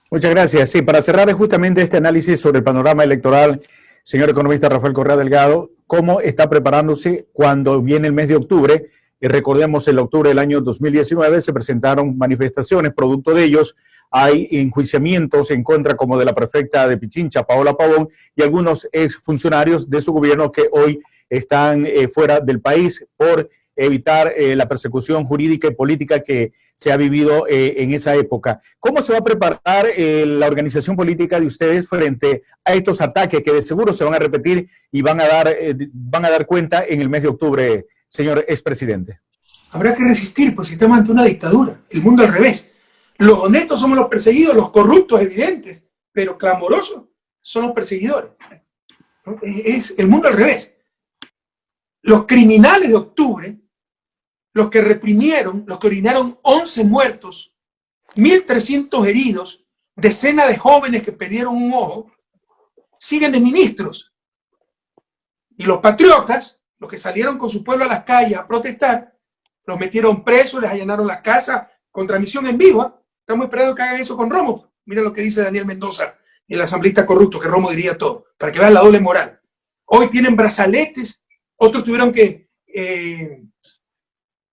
E: Muchas gracias. Sí, para cerrar justamente este análisis sobre el panorama electoral, señor economista Rafael Correa Delgado, ¿cómo está preparándose cuando viene el mes de octubre? Y recordemos, en octubre del año 2019 se presentaron manifestaciones, producto de ellos hay enjuiciamientos en contra como de la prefecta de Pichincha, Paola Pavón, y algunos exfuncionarios de su gobierno que hoy están fuera del país por evitar la persecución jurídica y política que se ha vivido en esa época. ¿Cómo se va a preparar la organización política de ustedes frente a estos ataques que de seguro se van a repetir y van a dar cuenta en el mes de octubre, señor expresidente?
B: Habrá que resistir, pues si estamos ante una dictadura, el mundo al revés. Los honestos somos los perseguidos, los corruptos evidentes pero clamorosos, son los perseguidores, ¿no? Es el mundo al revés. Los criminales de octubre, los que reprimieron, los que orinaron 11 muertos, 1.300 heridos, decenas de jóvenes que perdieron un ojo, siguen de ministros. Y los patriotas, los que salieron con su pueblo a las calles a protestar, los metieron presos, les allanaron las casas con transmisión en vivo. Estamos esperando que hagan eso con Romo. Mira lo que dice Daniel Mendoza, el asambleísta corrupto, que Romo diría todo, para que vean la doble moral. Hoy tienen brazaletes, otros tuvieron que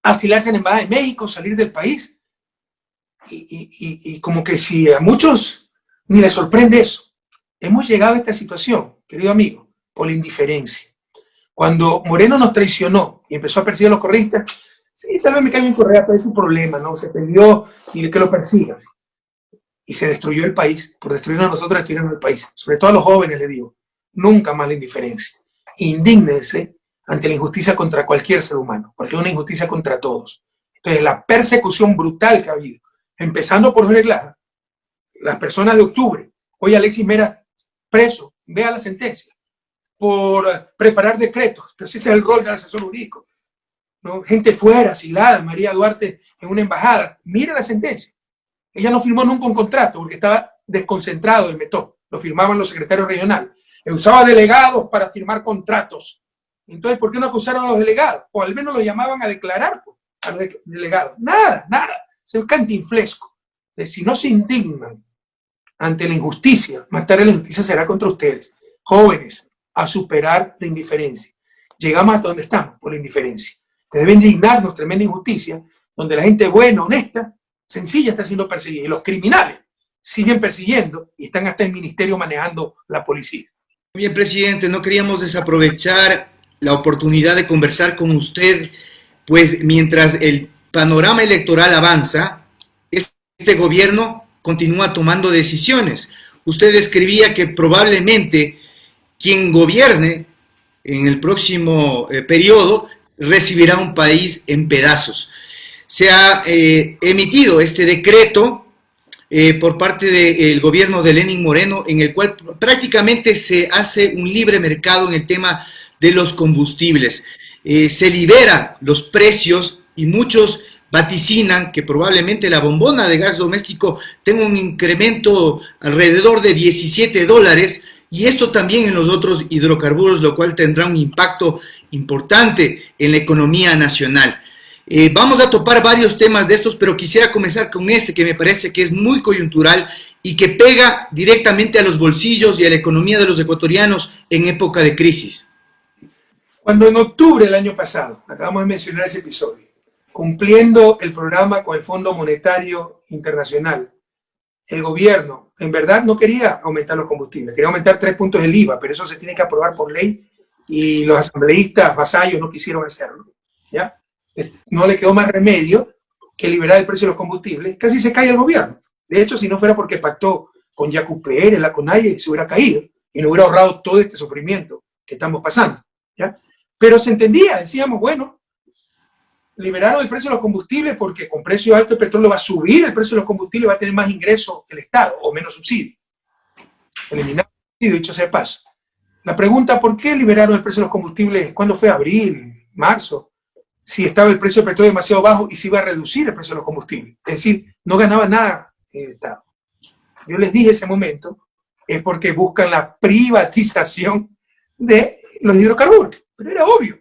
B: asilarse en la Embajada de México, salir del país. Y como que si a muchos ni les sorprende eso. Hemos llegado a esta situación, querido amigo, por la indiferencia. Cuando Moreno nos traicionó y empezó a perseguir a los correístas, sí, tal vez me caiga en Correa, pero es un problema, ¿no? Se perdió y que lo persigan. Y se destruyó el país. Por destruirnos a nosotros, destruyeron el país. Sobre todo a los jóvenes, les digo, nunca más la indiferencia. Indígnense ante la injusticia contra cualquier ser humano, porque es una injusticia contra todos. Entonces, la persecución brutal que ha habido, empezando por Jorge Clara, las personas de octubre, hoy Alexis Mera preso, vea la sentencia, por preparar decretos, pero ese es el rol del asesor jurídico, ¿no? Gente fuera, asilada, María Duarte en una embajada, mira la sentencia. Ella no firmó nunca un contrato porque estaba desconcentrado el METO, lo firmaban los secretarios regionales. Usaba delegados para firmar contratos. Entonces, ¿por qué no acusaron a los delegados? O al menos los llamaban a declarar a los delegados. Nada. Es un cantinflesco. Si no se indignan ante la injusticia, más tarde la injusticia será contra ustedes. Jóvenes, a superar la indiferencia. Llegamos hasta donde estamos, por la indiferencia. Debe indignarnos tremenda injusticia, donde la gente buena, honesta, sencilla está siendo perseguida. Y los criminales siguen persiguiendo y están hasta el ministerio manejando la policía.
A: Bien, presidente, no queríamos desaprovechar la oportunidad de conversar con usted, pues mientras el panorama electoral avanza, este gobierno continúa tomando decisiones. Usted describía que probablemente quien gobierne en el próximo periodo recibirá un país en pedazos. Se ha emitido este decreto por parte del gobierno de Lenín Moreno, en el cual prácticamente se hace un libre mercado en el tema de los combustibles. Se liberan los precios y muchos vaticinan que probablemente la bombona de gas doméstico tenga un incremento alrededor de $17, y esto también en los otros hidrocarburos, lo cual tendrá un impacto importante en la economía nacional. Vamos a topar varios temas de estos, pero quisiera comenzar con este que me parece que es muy coyuntural y que pega directamente a los bolsillos y a la economía de los ecuatorianos en época de crisis.
B: Cuando en octubre del año pasado, acabamos de mencionar ese episodio, cumpliendo el programa con el Fondo Monetario Internacional, el gobierno en verdad no quería aumentar los combustibles, quería aumentar 3 puntos del IVA, pero eso se tiene que aprobar por ley y los asambleístas vasallos no quisieron hacerlo, ¿ya? No le quedó más remedio que liberar el precio de los combustibles. Casi se cae el gobierno. De hecho, si no fuera porque pactó con Yacu Pérez, la CONAIE, se hubiera caído y no hubiera ahorrado todo este sufrimiento que estamos pasando, ¿ya? Pero se entendía, decíamos, bueno, liberaron el precio de los combustibles porque con precio alto el petróleo va a subir, el precio de los combustibles va a tener más ingresos el Estado o menos subsidio. Eliminar el subsidio, dicho sea de paso. La pregunta, ¿por qué liberaron el precio de los combustibles? ¿Cuándo fue? ¿Abril? ¿Marzo? Si estaba el precio del petróleo demasiado bajo y se iba a reducir el precio de los combustibles. Es decir, no ganaba nada en el Estado. Yo les dije ese momento, es porque buscan la privatización de los hidrocarburos. Pero era obvio.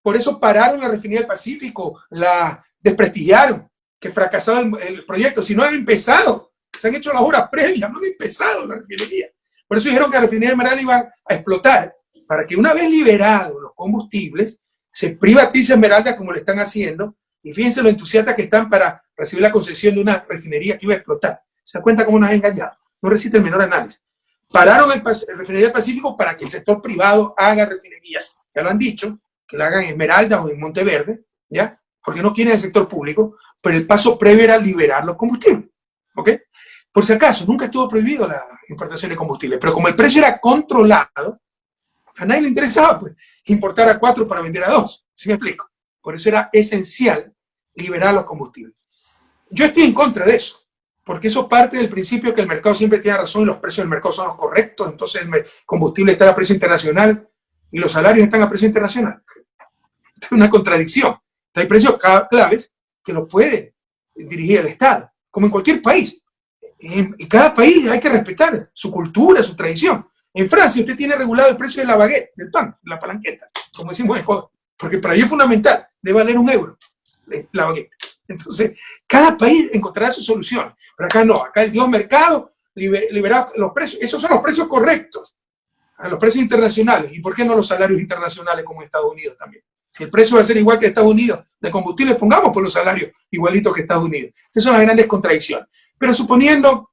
B: Por eso pararon la refinería del Pacífico, la desprestigiaron, que fracasaba el proyecto. Si no han empezado, se han hecho las horas previas, no han empezado la refinería. Por eso dijeron que la refinería de Esmeralda iba a explotar, para que una vez liberados los combustibles, se privatice Esmeralda como lo están haciendo, y fíjense lo entusiastas que están para recibir la concesión de una refinería que iba a explotar. ¿Se da cuenta cómo nos han engañado? No resiste el menor análisis. Pararon el refinería del Pacífico para que el sector privado haga refinería. Ya lo han dicho, que la hagan en Esmeralda o en Monteverde, ¿ya? Porque no quieren el sector público, pero el paso previo era liberar los combustibles, ¿ok? Por si acaso, nunca estuvo prohibido la importación de combustibles, pero como el precio era controlado, a nadie le interesaba, pues, importar a 4 para vender a 2, ¿sí me explico? Por eso era esencial liberar los combustibles. Yo estoy en contra de eso, porque eso parte del principio que el mercado siempre tiene razón y los precios del mercado son los correctos, entonces el combustible está a precio internacional y los salarios están a precio internacional. Es una contradicción. Hay precios claves que los puede dirigir el Estado, como en cualquier país. En cada país hay que respetar su cultura, su tradición. En Francia usted tiene regulado el precio de la baguette, del pan, la palanqueta, como decimos en joda, porque para ello es fundamental, debe valer €1 la baguette. Entonces, cada país encontrará sus soluciones, pero acá no, acá el Dios mercado liberado los precios, esos son los precios correctos, a los precios internacionales. ¿Y por qué no los salarios internacionales como en Estados Unidos también? Si el precio va a ser igual que Estados Unidos de combustible, pongamos por los salarios igualitos que Estados Unidos. Esas son las grandes contradicciones. Pero suponiendo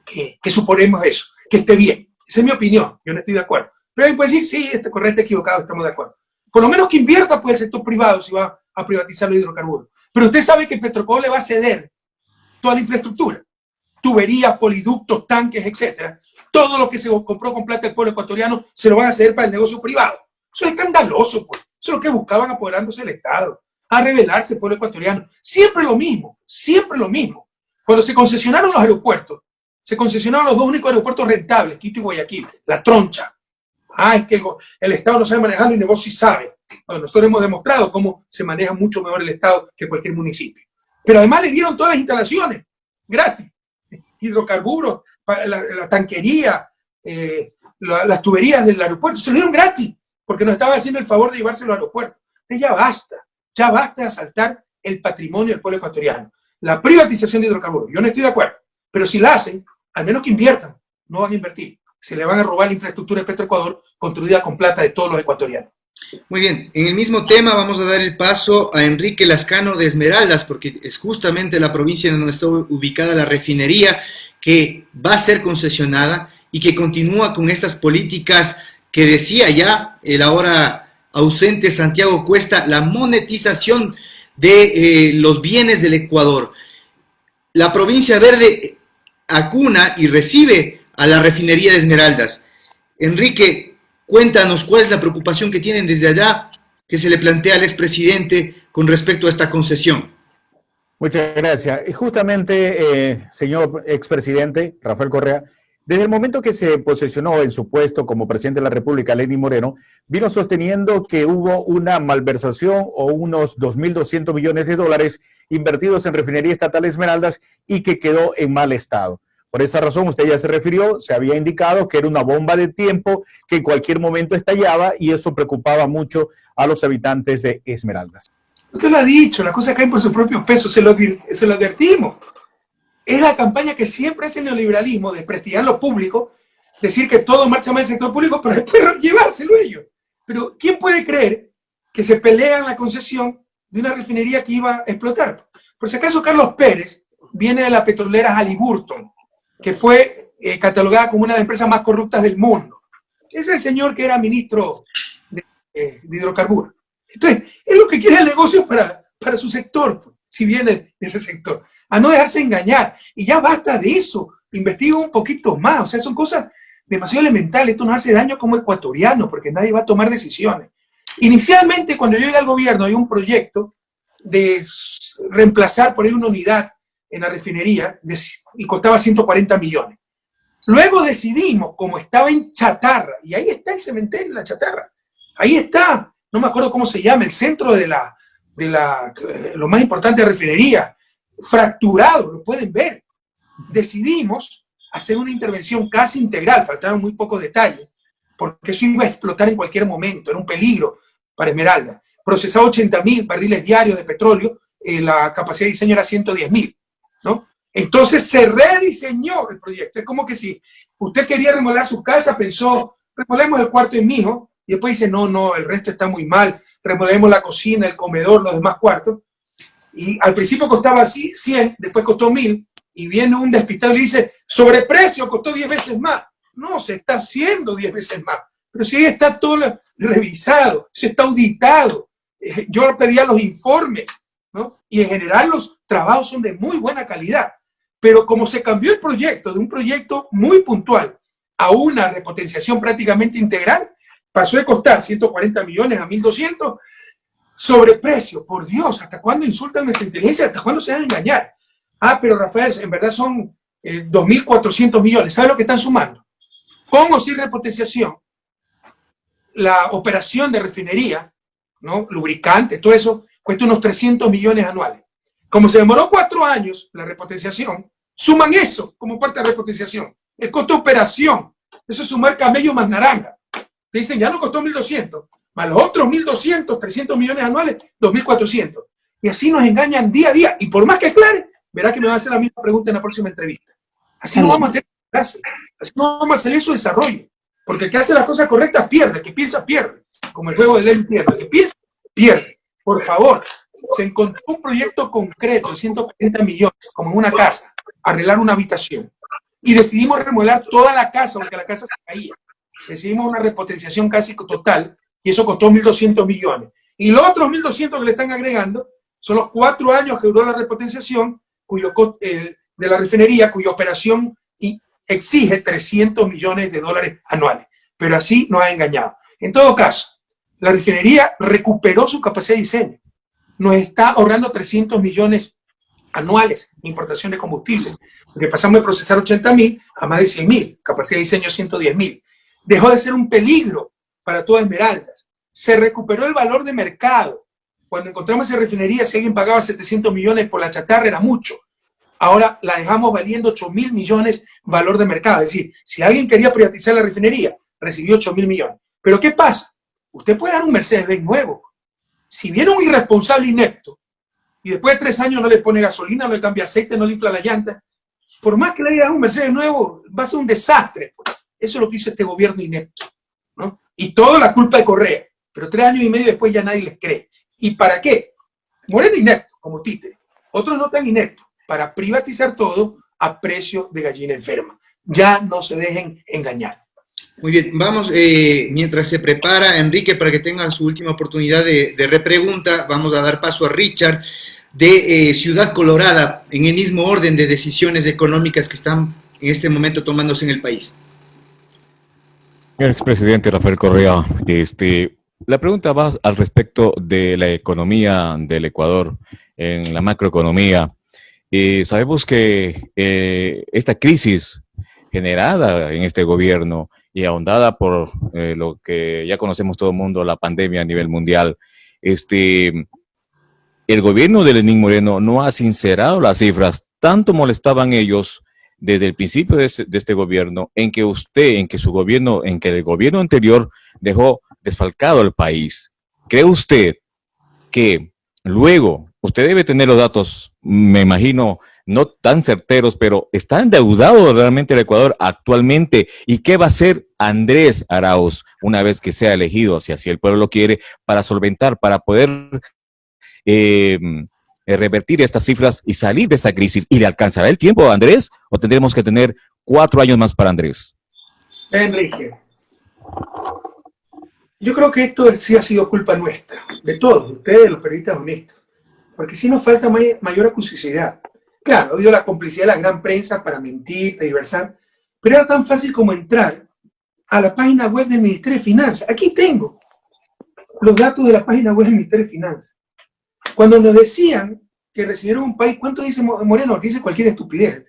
B: que suponemos eso, que esté bien. Esa es mi opinión, yo no estoy de acuerdo. Pero alguien puede decir, sí, está correcto, equivocado, estamos de acuerdo. Por lo menos que invierta pues el sector privado si va a privatizar los hidrocarburos. Pero usted sabe que Petroecuador le va a ceder toda la infraestructura, tuberías, poliductos, tanques, etcétera. Todo lo que se compró con plata del pueblo ecuatoriano se lo van a ceder para el negocio privado. Eso es escandaloso, pues. Eso es lo que buscaban apoderándose del Estado, a rebelarse el pueblo ecuatoriano. Siempre lo mismo, siempre lo mismo. Cuando se concesionaron los aeropuertos, se concesionaron los dos únicos aeropuertos rentables, Quito y Guayaquil, la troncha. Es que el Estado no sabe manejarlo y el negocio sí sabe. Bueno, nosotros hemos demostrado cómo se maneja mucho mejor el Estado que cualquier municipio. Pero además le dieron todas las instalaciones, gratis. Hidrocarburos, la tanquería, las tuberías del aeropuerto, se lo dieron gratis, porque nos estaban haciendo el favor de llevárselo al aeropuerto. Entonces ya basta de asaltar el patrimonio del pueblo ecuatoriano. La privatización de hidrocarburos, yo no estoy de acuerdo, pero si la hacen, al menos que inviertan, no van a invertir. Se le van a robar la infraestructura de Petroecuador construida con plata de todos los ecuatorianos.
A: Muy bien, en el mismo tema vamos a dar el paso a Enrique Lascano de Esmeraldas, porque es justamente la provincia en donde está ubicada la refinería que va a ser concesionada y que continúa con estas políticas que decía ya el ahora ausente Santiago Cuesta, la monetización de los bienes del Ecuador. La provincia verde acuna y recibe a la refinería de Esmeraldas. Enrique, cuéntanos cuál es la preocupación que tienen desde allá, que se le plantea al expresidente con respecto a esta concesión.
E: Muchas gracias. Y justamente, señor expresidente Rafael Correa, desde el momento que se posesionó en su puesto como presidente de la República, Lenín Moreno, vino sosteniendo que hubo una malversación o unos 2.200 millones de dólares invertidos en refinería estatal Esmeraldas y que quedó en mal estado. Por esa razón, usted ya se refirió, se había indicado que era una bomba de tiempo que en cualquier momento estallaba y eso preocupaba mucho a los habitantes de Esmeraldas.
B: Usted lo ha dicho, las cosas caen por su propio peso, se lo advertimos. Es la campaña que siempre hace el neoliberalismo, desprestigiar lo público, decir que todo marcha mal en el sector público, pero después llevárselo ellos. Pero ¿quién puede creer que se pelean la concesión de una refinería que iba a explotar? Por si acaso, Carlos Pérez viene de la petrolera Halliburton, que fue catalogada como una de las empresas más corruptas del mundo. Es el señor que era ministro de hidrocarburos. Entonces, es lo que quiere el negocio para su sector, si viene de ese sector. A no dejarse engañar. Y ya basta de eso. Investiga un poquito más. O sea, son cosas demasiado elementales. Esto nos hace daño como ecuatorianos, porque nadie va a tomar decisiones. Inicialmente, cuando yo llegué al gobierno, había un proyecto de reemplazar por ahí una unidad en la refinería y costaba 140 millones. Luego decidimos, como estaba en chatarra, y ahí está el cementerio, la chatarra, ahí está, no me acuerdo cómo se llama, el centro de lo más importante de refinería, fracturado, lo pueden ver. Decidimos hacer una intervención casi integral, faltaron muy pocos detalles, porque eso iba a explotar en cualquier momento, era un peligro para Esmeralda. Procesaba 80.000 barriles diarios de petróleo, la capacidad de diseño era 110.000, ¿no? Entonces se rediseñó el proyecto. Es como que si usted quería remodelar su casa, pensó, remodemos el cuarto de mi hijo, y después dice, no, el resto está muy mal, remodelemos la cocina, el comedor, los demás cuartos. Y al principio costaba así 100, después costó 1.000, y viene un despistado y le dice, sobreprecio, costó 10 veces más. No, se está haciendo 10 veces más. Pero si ahí está todo revisado, se está auditado. Yo pedía los informes, ¿no? Y en general los trabajos son de muy buena calidad. Pero como se cambió el proyecto de un proyecto muy puntual a una repotenciación prácticamente integral, pasó de costar 140 millones a 1.200, sobreprecio. Por Dios, ¿hasta cuándo insultan nuestra inteligencia? ¿Hasta cuándo se van a engañar? Ah, pero Rafael, en verdad son 2.400 millones. ¿Sabe lo que están sumando? Con o sin repotenciación, la operación de refinería, ¿no? Lubricantes, todo eso, cuesta unos 300 millones anuales. Como se demoró 4 años la repotenciación, suman eso como parte de la repotenciación. El costo de operación, eso es sumar camello más naranja. Te dicen, ya no costó 1.200, más los otros 1.200, 300 millones anuales, 2.400. Y así nos engañan día a día. Y por más que aclare, verá que me va a hacer la misma pregunta en la próxima entrevista. Así no vamos a tener clase, así no vamos a salir su desarrollo. Porque el que hace las cosas correctas pierde, el que piensa pierde. Como el juego de ley pierde, el que piensa pierde. Por favor, se encontró un proyecto concreto de 140 millones, como en una casa, arreglar una habitación. Y decidimos remodelar toda la casa, porque la casa se caía. Decidimos una repotenciación casi total, y eso costó 1.200 millones. Y los otros 1.200 que le están agregando son los 4 años que duró la repotenciación, de la refinería, cuya operación exige 300 millones de dólares anuales. Pero así nos ha engañado. En todo caso, la refinería recuperó su capacidad de diseño. Nos está ahorrando 300 millones anuales de importación de combustible, porque pasamos de procesar 80.000 a más de 100.000, capacidad de diseño 110.000. Dejó de ser un peligro para toda Esmeraldas. Se recuperó el valor de mercado. Cuando encontramos esa refinería, si alguien pagaba 700 millones por la chatarra, era mucho. Ahora la dejamos valiendo 8.000 millones valor de mercado. Es decir, si alguien quería privatizar la refinería, recibió 8.000 millones. Pero ¿qué pasa? Usted puede dar un Mercedes-Benz nuevo. Si viene un irresponsable inepto y después de 3 años no le pone gasolina, no le cambia aceite, no le infla la llanta, por más que le digan un Mercedes nuevo, va a ser un desastre. Eso es lo que hizo este gobierno inepto, ¿no? Y toda la culpa de Correa. Pero 3 años y medio después ya nadie les cree. ¿Y para qué? Moreno inepto, como títere. Otros no tan ineptos, para privatizar todo a precio de gallina enferma. Ya no se dejen engañar.
A: Muy bien, vamos, mientras se prepara Enrique para que tenga su última oportunidad de repregunta, vamos a dar paso a Richard de Ciudad Colorada, en el mismo orden de decisiones económicas que están en este momento tomándose en el país.
D: Señor expresidente Rafael Correa, la pregunta va al respecto de la economía del Ecuador, en la macroeconomía. Sabemos que esta crisis generada en este gobierno y ahondada por lo que ya conocemos todo el mundo, la pandemia a nivel mundial, el gobierno de Lenín Moreno no ha sincerado las cifras. Tanto molestaban ellos desde el principio de este gobierno en que el gobierno anterior dejó desfalcado al país. ¿Cree usted que luego, usted debe tener los datos, me imagino, no tan certeros, pero ¿está endeudado realmente el Ecuador actualmente? ¿Y qué va a hacer Andrés Arauz una vez que sea elegido, si así el pueblo lo quiere, para solventar, para poder revertir estas cifras y salir de esta crisis? ¿Y le alcanzará el tiempo a Andrés o tendremos que tener 4 años más para Andrés?
B: Enrique, yo creo que esto sí ha sido culpa nuestra, de todos, de ustedes, los periodistas honestos, porque sí nos falta mayor acuciosidad. Claro, ha habido la complicidad de la gran prensa para mentir, tergiversar, pero era tan fácil como entrar a la página web del Ministerio de Finanzas. Aquí tengo los datos de la página web del Ministerio de Finanzas. Cuando nos decían que recibieron un país, ¿cuánto dice Moreno? Que dice cualquier estupidez.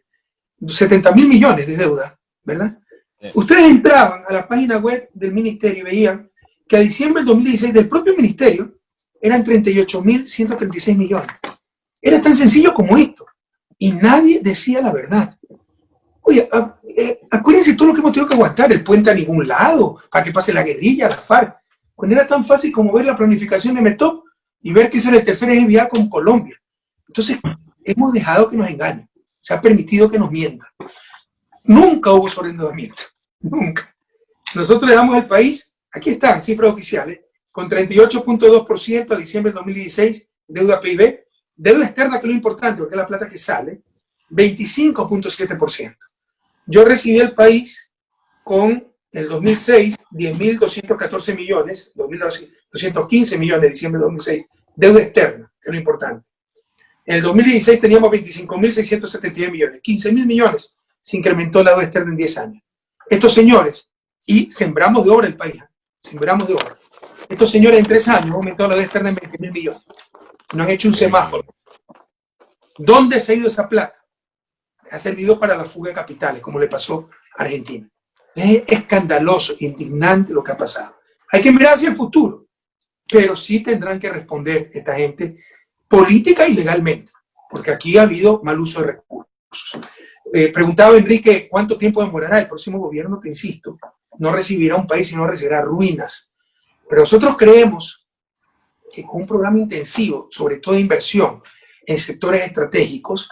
B: 70.000 millones de deuda, ¿verdad? Sí. Ustedes entraban a la página web del Ministerio y veían que a diciembre del 2016 del propio Ministerio eran 38.136 millones. Era tan sencillo como esto. Y nadie decía la verdad. Oye, acuérdense todo lo que hemos tenido que aguantar, el puente a ningún lado, para que pase la guerrilla, la FARC. Cuando era tan fácil como ver la planificación de METOP y ver que ese era el tercer eje vial con Colombia. Entonces, hemos dejado que nos engañen. Se ha permitido que nos mientan. Nunca hubo sobreendeudamiento. Nunca. Nosotros dejamos el país, aquí están cifras oficiales, con 38.2% a diciembre del 2016, deuda PIB, deuda externa, que es lo importante, porque es la plata que sale, 25.7%. Yo recibí el país con, en el 2006, 10.214 millones, 2.215 millones de diciembre de 2006, deuda externa, que es lo importante. En el 2016 teníamos 25.672 millones, 15.000 millones se incrementó la deuda externa en 10 años. Estos señores, y sembramos de obra el país, sembramos de obra. Estos señores en 3 años han aumentado la deuda externa en 20.000 millones. No han hecho un semáforo. ¿Dónde se ha ido esa plata? Ha servido para la fuga de capitales, como le pasó a Argentina. Es escandaloso, indignante lo que ha pasado. Hay que mirar hacia el futuro, pero sí tendrán que responder esta gente política y legalmente, porque aquí ha habido mal uso de recursos. Preguntaba Enrique, ¿cuánto tiempo demorará el próximo gobierno? Te insisto, no recibirá un país, sino recibirá ruinas. Pero nosotros creemos que con un programa intensivo, sobre todo de inversión en sectores estratégicos,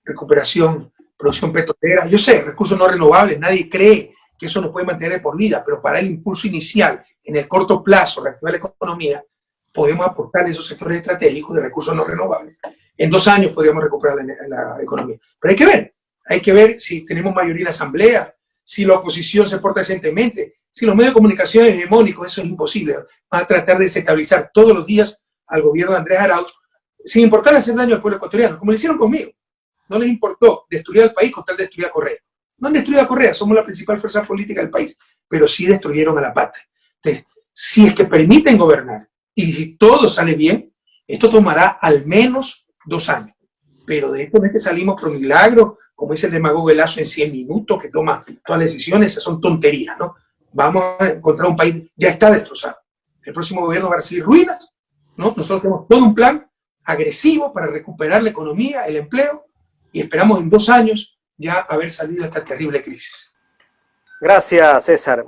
B: recuperación, producción petrolera, yo sé, recursos no renovables, nadie cree que eso nos puede mantener de por vida, pero para el impulso inicial, en el corto plazo, reactivar la economía, podemos aportar esos sectores estratégicos de recursos no renovables. En 2 años podríamos recuperar la economía. Pero hay que ver si tenemos mayoría en la asamblea, si la oposición se porta decentemente, si los medios de comunicación hegemónicos, eso es imposible. Van a tratar de desestabilizar todos los días al gobierno de Andrés Arauz, sin importar hacer daño al pueblo ecuatoriano, como lo hicieron conmigo. No les importó destruir al país con tal de destruir a Correa. No han destruido a Correa, somos la principal fuerza política del país, pero sí destruyeron a la patria. Entonces, si es que permiten gobernar, y si todo sale bien, esto tomará al menos 2 años. Pero de esto no es que salimos por milagro, como dice el demagogo Lazo, en 100 minutos, que toma todas las decisiones, esas son tonterías, ¿no? Vamos a encontrar un país, ya está destrozado. El próximo gobierno va a recibir ruinas, ¿no? Nosotros tenemos todo un plan agresivo para recuperar la economía, el empleo, y esperamos en 2 años ya haber salido de esta terrible crisis.
C: Gracias, César.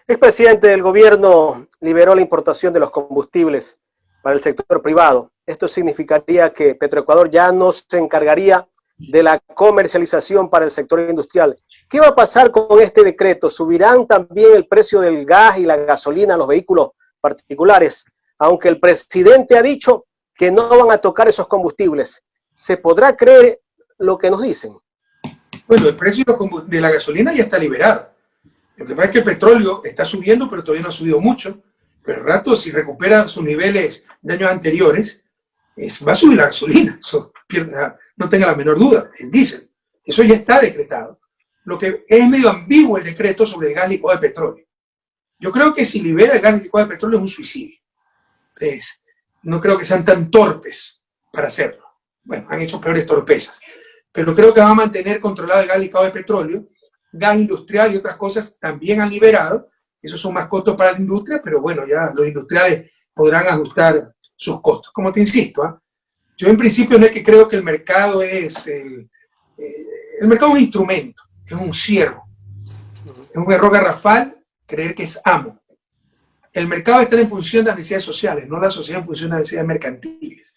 C: El presidente del gobierno liberó la importación de los combustibles para el sector privado. Esto significaría que Petroecuador ya no se encargaría de la comercialización para el sector industrial. ¿Qué va a pasar con este decreto? ¿Subirán también el precio del gas y la gasolina a los vehículos particulares? Aunque el presidente ha dicho que no van a tocar esos combustibles, ¿se podrá creer lo que nos dicen?
B: Bueno, el precio de la gasolina ya está liberado. Lo que pasa es que el petróleo está subiendo, pero todavía no ha subido mucho. Pero al rato, si recupera sus niveles de años anteriores, va a subir la gasolina. Eso no tenga la menor duda, el diésel. Eso ya está decretado. Lo que es medio ambiguo el decreto sobre el gas licuado de petróleo. Yo creo que si libera el gas licuado de petróleo es un suicidio. Entonces, no creo que sean tan torpes para hacerlo. Bueno, han hecho peores torpezas. Pero creo que va a mantener controlado el gas licuado de petróleo. Gas industrial y otras cosas también han liberado. Esos son más costos para la industria, pero bueno, ya los industriales podrán ajustar sus costos. Como te insisto, yo en principio no es que creo que el mercado es... el mercado es un instrumento, es un siervo. Es un error garrafal creer que es amo. El mercado está en función de las necesidades sociales, no la sociedad en función de las necesidades mercantiles.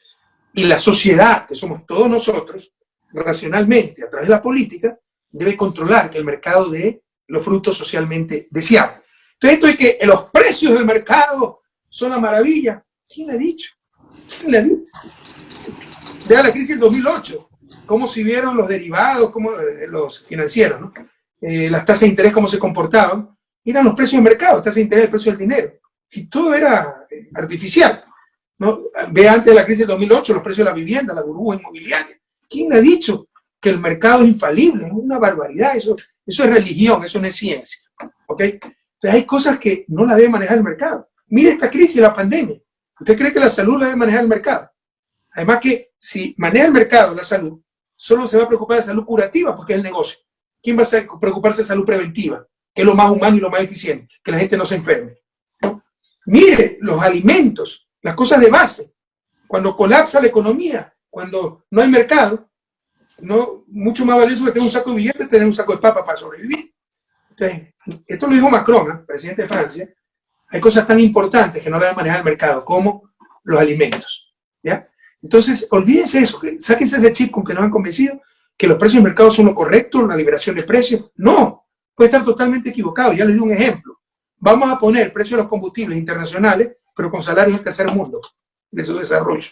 B: Y la sociedad, que somos todos nosotros, racionalmente, a través de la política, debe controlar que el mercado dé los frutos socialmente deseables. Entonces, esto de que los precios del mercado son la maravilla, ¿quién le ha dicho? ¿Quién le ha dicho? Vea la crisis del 2008, cómo se vieron los derivados, cómo, los financieros, ¿no? Las tasas de interés, cómo se comportaban, eran los precios del mercado, tasas de interés, el precio del dinero, y todo era artificial, ¿no? Ve antes de la crisis del 2008 los precios de la vivienda, la burbuja inmobiliaria. ¿Quién le ha dicho que el mercado es infalible? Es una barbaridad, eso es religión, eso no es ciencia, ¿ok? Entonces hay cosas que no las debe manejar el mercado. Mire esta crisis, la pandemia. ¿Usted cree que la salud la debe manejar el mercado? Además que si maneja el mercado la salud, solo se va a preocupar de salud curativa porque es el negocio. ¿Quién va a preocuparse de salud preventiva? Que es lo más humano y lo más eficiente, que la gente no se enferme, ¿no? Mire los alimentos, las cosas de base. Cuando colapsa la economía, cuando no hay mercado, no, mucho más valioso que tener un saco de billetes tener un saco de papa para sobrevivir. Entonces, esto lo dijo Macron, presidente de Francia. Hay cosas tan importantes que no le deben manejar el mercado, como los alimentos, ¿ya? Entonces, olvídense eso, sáquense ese chip con que nos han convencido que los precios del mercado son lo correcto, la liberación de precios. No, puede estar totalmente equivocado. Ya les di un ejemplo. Vamos a poner el precio de los combustibles internacionales, pero con salarios del tercer mundo, de su desarrollo.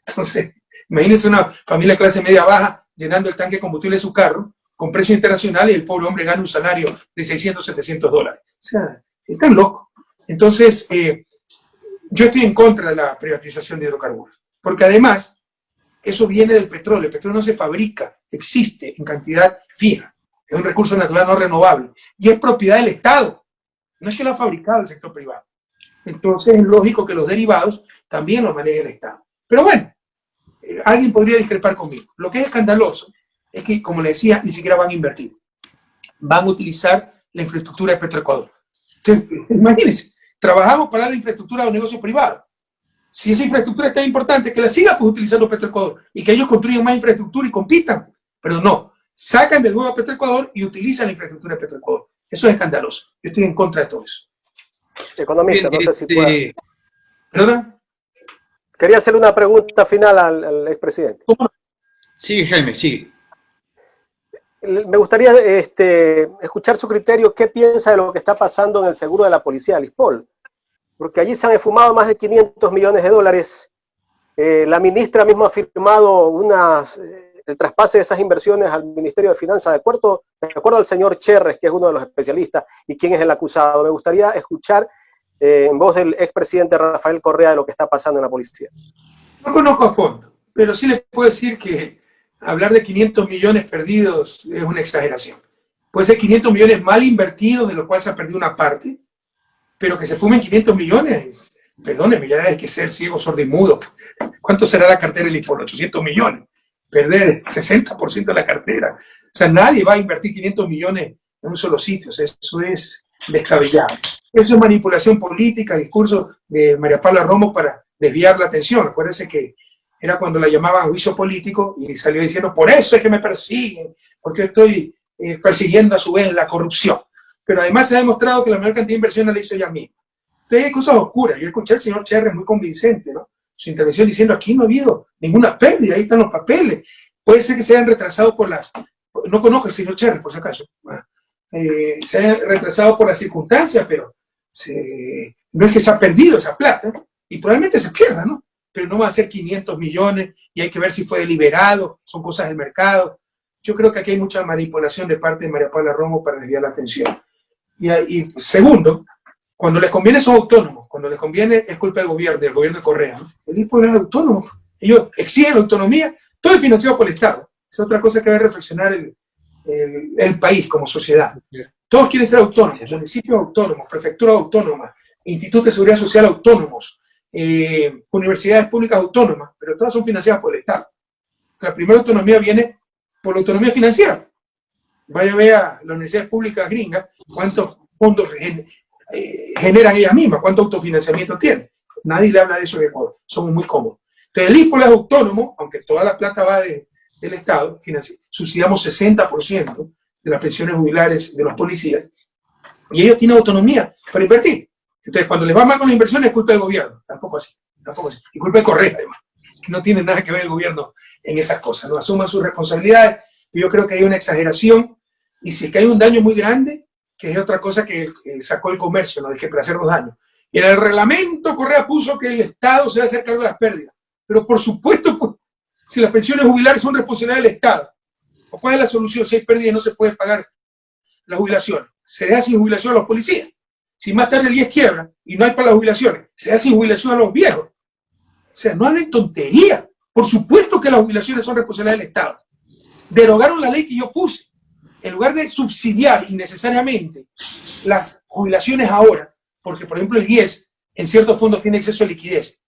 B: Entonces, imagínense una familia de clase media baja llenando el tanque de combustible de su carro con precios internacionales y el pobre hombre gana un salario de 600, 700 dólares. O sea, están locos. Entonces, yo estoy en contra de la privatización de hidrocarburos, porque además, eso viene del petróleo. El petróleo no se fabrica, existe en cantidad fija. Es un recurso natural no renovable y es propiedad del Estado. No es que lo ha fabricado el sector privado. Entonces, es lógico que los derivados también los maneje el Estado. Pero bueno, alguien podría discrepar conmigo. Lo que es escandaloso es que, como le decía, ni siquiera van a invertir. Van a utilizar la infraestructura de Petroecuador. Entonces, imagínense, trabajamos para dar la infraestructura a los negocios privados. Si esa infraestructura es tan importante, que la siga pues, utilizando Petroecuador y que ellos construyan más infraestructura y compitan. Pero no, sacan del nuevo Petroecuador y utilizan la infraestructura de Petroecuador. Eso es escandaloso. Yo estoy en contra de todo eso.
C: Economista, no sé si puede...
B: ¿Perdona?
C: Quería hacerle una pregunta final al expresidente.
B: ¿Cómo?
A: Sigue, Jaime, sigue.
C: Me gustaría escuchar su criterio, qué piensa de lo que está pasando en el seguro de la policía de Lispol, porque allí se han esfumado más de 500 millones de dólares. La ministra misma ha firmado el traspase de esas inversiones al Ministerio de Finanzas, de acuerdo al señor Cherres, que es uno de los especialistas, y quién es el acusado. Me gustaría escuchar en voz del expresidente Rafael Correa de lo que está pasando en la policía.
B: No conozco a fondo, pero sí le puedo decir que hablar de 500 millones perdidos es una exageración. Puede ser 500 millones mal invertidos, de los cuales se ha perdido una parte, pero que se fumen 500 millones, perdóneme, ya hay que ser ciego, sordo y mudo. ¿Cuánto será la cartera de Lispol? 800 millones. Perder el 60% de la cartera. O sea, nadie va a invertir 500 millones en un solo sitio. O sea, eso es descabellado. Eso es manipulación política, discurso de María Paula Romo para desviar la atención. Acuérdense que era cuando la llamaban juicio político y salió diciendo, por eso es que me persiguen, porque estoy persiguiendo a su vez la corrupción. Pero además se ha demostrado que la mayor cantidad de inversiones la hizo ella misma. Entonces hay cosas oscuras. Yo escuché al señor Cherres muy convincente, ¿no? Su intervención diciendo, aquí no ha habido ninguna pérdida, ahí están los papeles. Puede ser que se hayan retrasado por las... No conozco al señor Cherres, por si acaso. Se hayan retrasado por las circunstancias, pero no es que se ha perdido esa plata, y probablemente se pierda, ¿no? Pero no va a ser 500 millones, y hay que ver si fue deliberado, son cosas del mercado. Yo creo que aquí hay mucha manipulación de parte de María Paula Romo para desviar la atención. Y segundo, cuando les conviene son autónomos, cuando les conviene es culpa del gobierno de Correa, ¿no? El Lispol es autónomo, ellos exigen la autonomía, todo es financiado por el Estado. Es otra cosa que debe reflexionar el país como sociedad. Todos quieren ser autónomos, municipios autónomos, prefecturas autónomas, institutos de seguridad social autónomos, universidades públicas autónomas, pero todas son financiadas por el Estado. La primera autonomía viene por la autonomía financiera. Vaya a ver a las universidades públicas gringas cuántos fondos generan ellas mismas, cuánto autofinanciamiento tienen. Nadie le habla de eso en Ecuador, somos muy cómodos. Entonces el Lispol es autónomo, aunque toda la plata va del Estado, subsidiamos 60% de las pensiones jubilares de los policías, y ellos tienen autonomía para invertir. Entonces cuando les va mal con la inversión es culpa del gobierno, tampoco así, y culpa de Correa además, que no tiene nada que ver el gobierno en esas cosas, no asuman sus responsabilidades. Yo creo que hay una exageración, y si es que hay un daño muy grande, que es otra cosa que sacó el comercio, no dije para hacernos daño. Y en el reglamento Correa puso que el Estado se va a hacer cargo de las pérdidas. Pero por supuesto, pues, si las pensiones jubilares son responsabilidad del Estado, ¿cuál es la solución? Si hay pérdidas y no se puede pagar la jubilación, se deja sin jubilación a los policías. Si más tarde el IES quiebra y no hay para las jubilaciones, se deja sin jubilación a los viejos. O sea, no hablen tontería. Por supuesto que las jubilaciones son responsabilidad del Estado. Derogaron la ley que yo puse. En lugar de subsidiar innecesariamente las jubilaciones ahora, porque por ejemplo el IES en ciertos fondos tiene exceso de liquidez,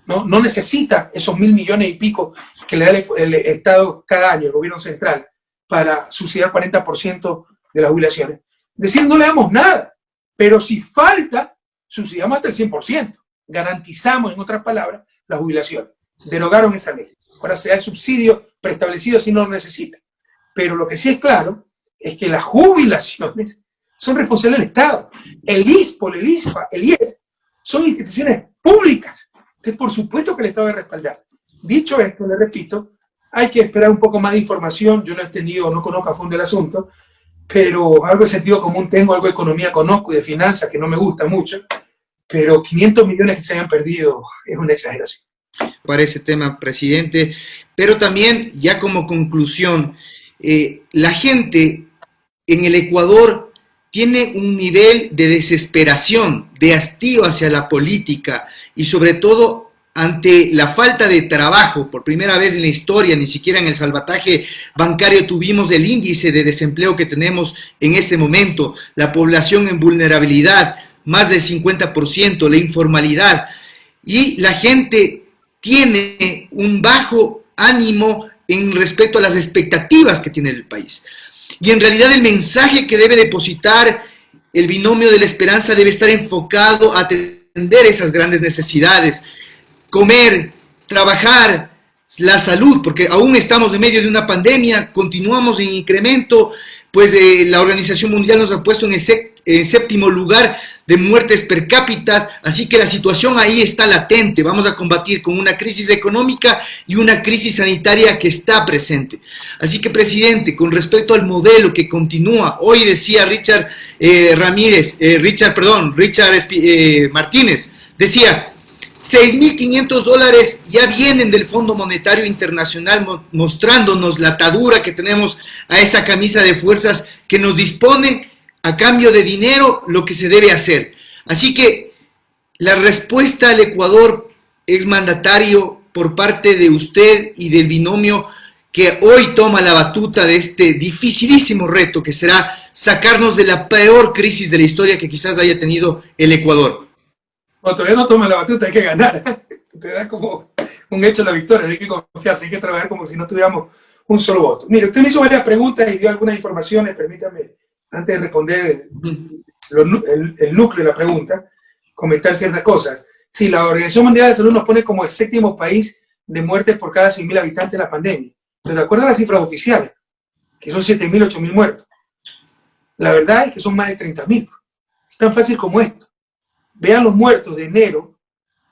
B: no necesita esos 1.000 millones y pico que le da el Estado cada año, el gobierno central, para subsidiar 40% de las jubilaciones. Es decir, no le damos nada, pero si falta, subsidiamos hasta el 100%. Garantizamos, en otras palabras, la jubilación. Derogaron esa ley. Ahora se da el subsidio preestablecido si no lo necesita. Pero lo que sí es claro es que las jubilaciones son responsabilidad del Estado. El ISPOL, el ISPA, el IES son instituciones públicas. Entonces, por supuesto que el Estado debe respaldar. Dicho esto, le repito, hay que esperar un poco más de información. Yo no he tenido, no conozco a fondo el asunto, pero algo de sentido común tengo, algo de economía conozco y de finanzas que no me gusta mucho, pero 500 millones que se hayan perdido es una exageración.
A: Para ese tema, presidente, pero también ya como conclusión, la gente en el Ecuador tiene un nivel de desesperación, de hastío hacia la política y sobre todo ante la falta de trabajo. Por primera vez en la historia, ni siquiera en el salvataje bancario tuvimos el índice de desempleo que tenemos en este momento, la población en vulnerabilidad, más del 50%, la informalidad, y la gente tiene un bajo ánimo en respecto a las expectativas que tiene el país. Y en realidad el mensaje que debe depositar el binomio de la esperanza debe estar enfocado a atender esas grandes necesidades, comer, trabajar, la salud, porque aún estamos en medio de una pandemia, continuamos en incremento, pues la Organización Mundial nos ha puesto en séptimo lugar de muertes per cápita, así que la situación ahí está latente. Vamos a combatir con una crisis económica y una crisis sanitaria que está presente. Así que, presidente, con respecto al modelo que continúa, hoy decía Richard Martínez, decía, $6.500 ya vienen del Fondo Monetario Internacional mostrándonos la atadura que tenemos a esa camisa de fuerzas que nos dispone a cambio de dinero lo que se debe hacer. Así que la respuesta al Ecuador, exmandatario, por parte de usted y del binomio que hoy toma la batuta de este dificilísimo reto que será sacarnos de la peor crisis de la historia que quizás haya tenido el Ecuador.
B: No, todavía no toma la batuta, hay que ganar. Te da como un hecho la victoria, hay que confiarse, hay que trabajar como si no tuviéramos un solo voto. Mire, usted me hizo varias preguntas y dio algunas informaciones, permítame, antes de responder el núcleo de la pregunta, comentar ciertas cosas. Sí, la Organización Mundial de Salud nos pone como el séptimo país de muertes por cada 100.000 habitantes de la pandemia. Pero de acuerdo a las cifras oficiales, que son 7.000, 8.000 muertos, la verdad es que son más de 30.000. Es tan fácil como esto. Vean los muertos de enero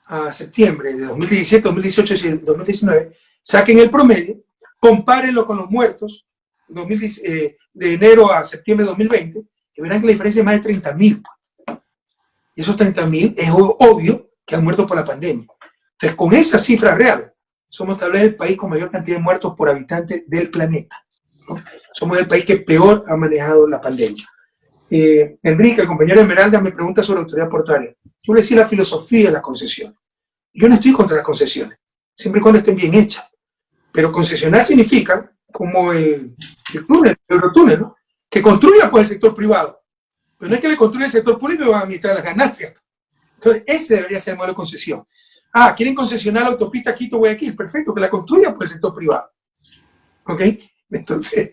B: a septiembre de 2017, 2018 y 2019, saquen el promedio, compárenlo con los muertos de enero a septiembre de 2020 y verán que la diferencia es más de 30.000. Y esos 30.000 es obvio que han muerto por la pandemia. Entonces, con esa cifra real, somos tal vez el país con mayor cantidad de muertos por habitante del planeta, ¿no? Somos el país que peor ha manejado la pandemia. Enrique, el compañero Esmeralda, me pregunta sobre la autoridad portuaria. Yo le decía la filosofía de las concesiones. Yo no estoy contra las concesiones, siempre y cuando estén bien hechas. Pero concesionar significa, como el Eurotúnel, ¿no? Que construya por el sector privado. Pero no es que le construya el sector público y va a administrar las ganancias. Entonces, ese debería ser el modelo de concesión. Ah, ¿quieren concesionar la autopista Quito-Guayaquil? Perfecto, que la construya por el sector privado. ¿Ok? Entonces,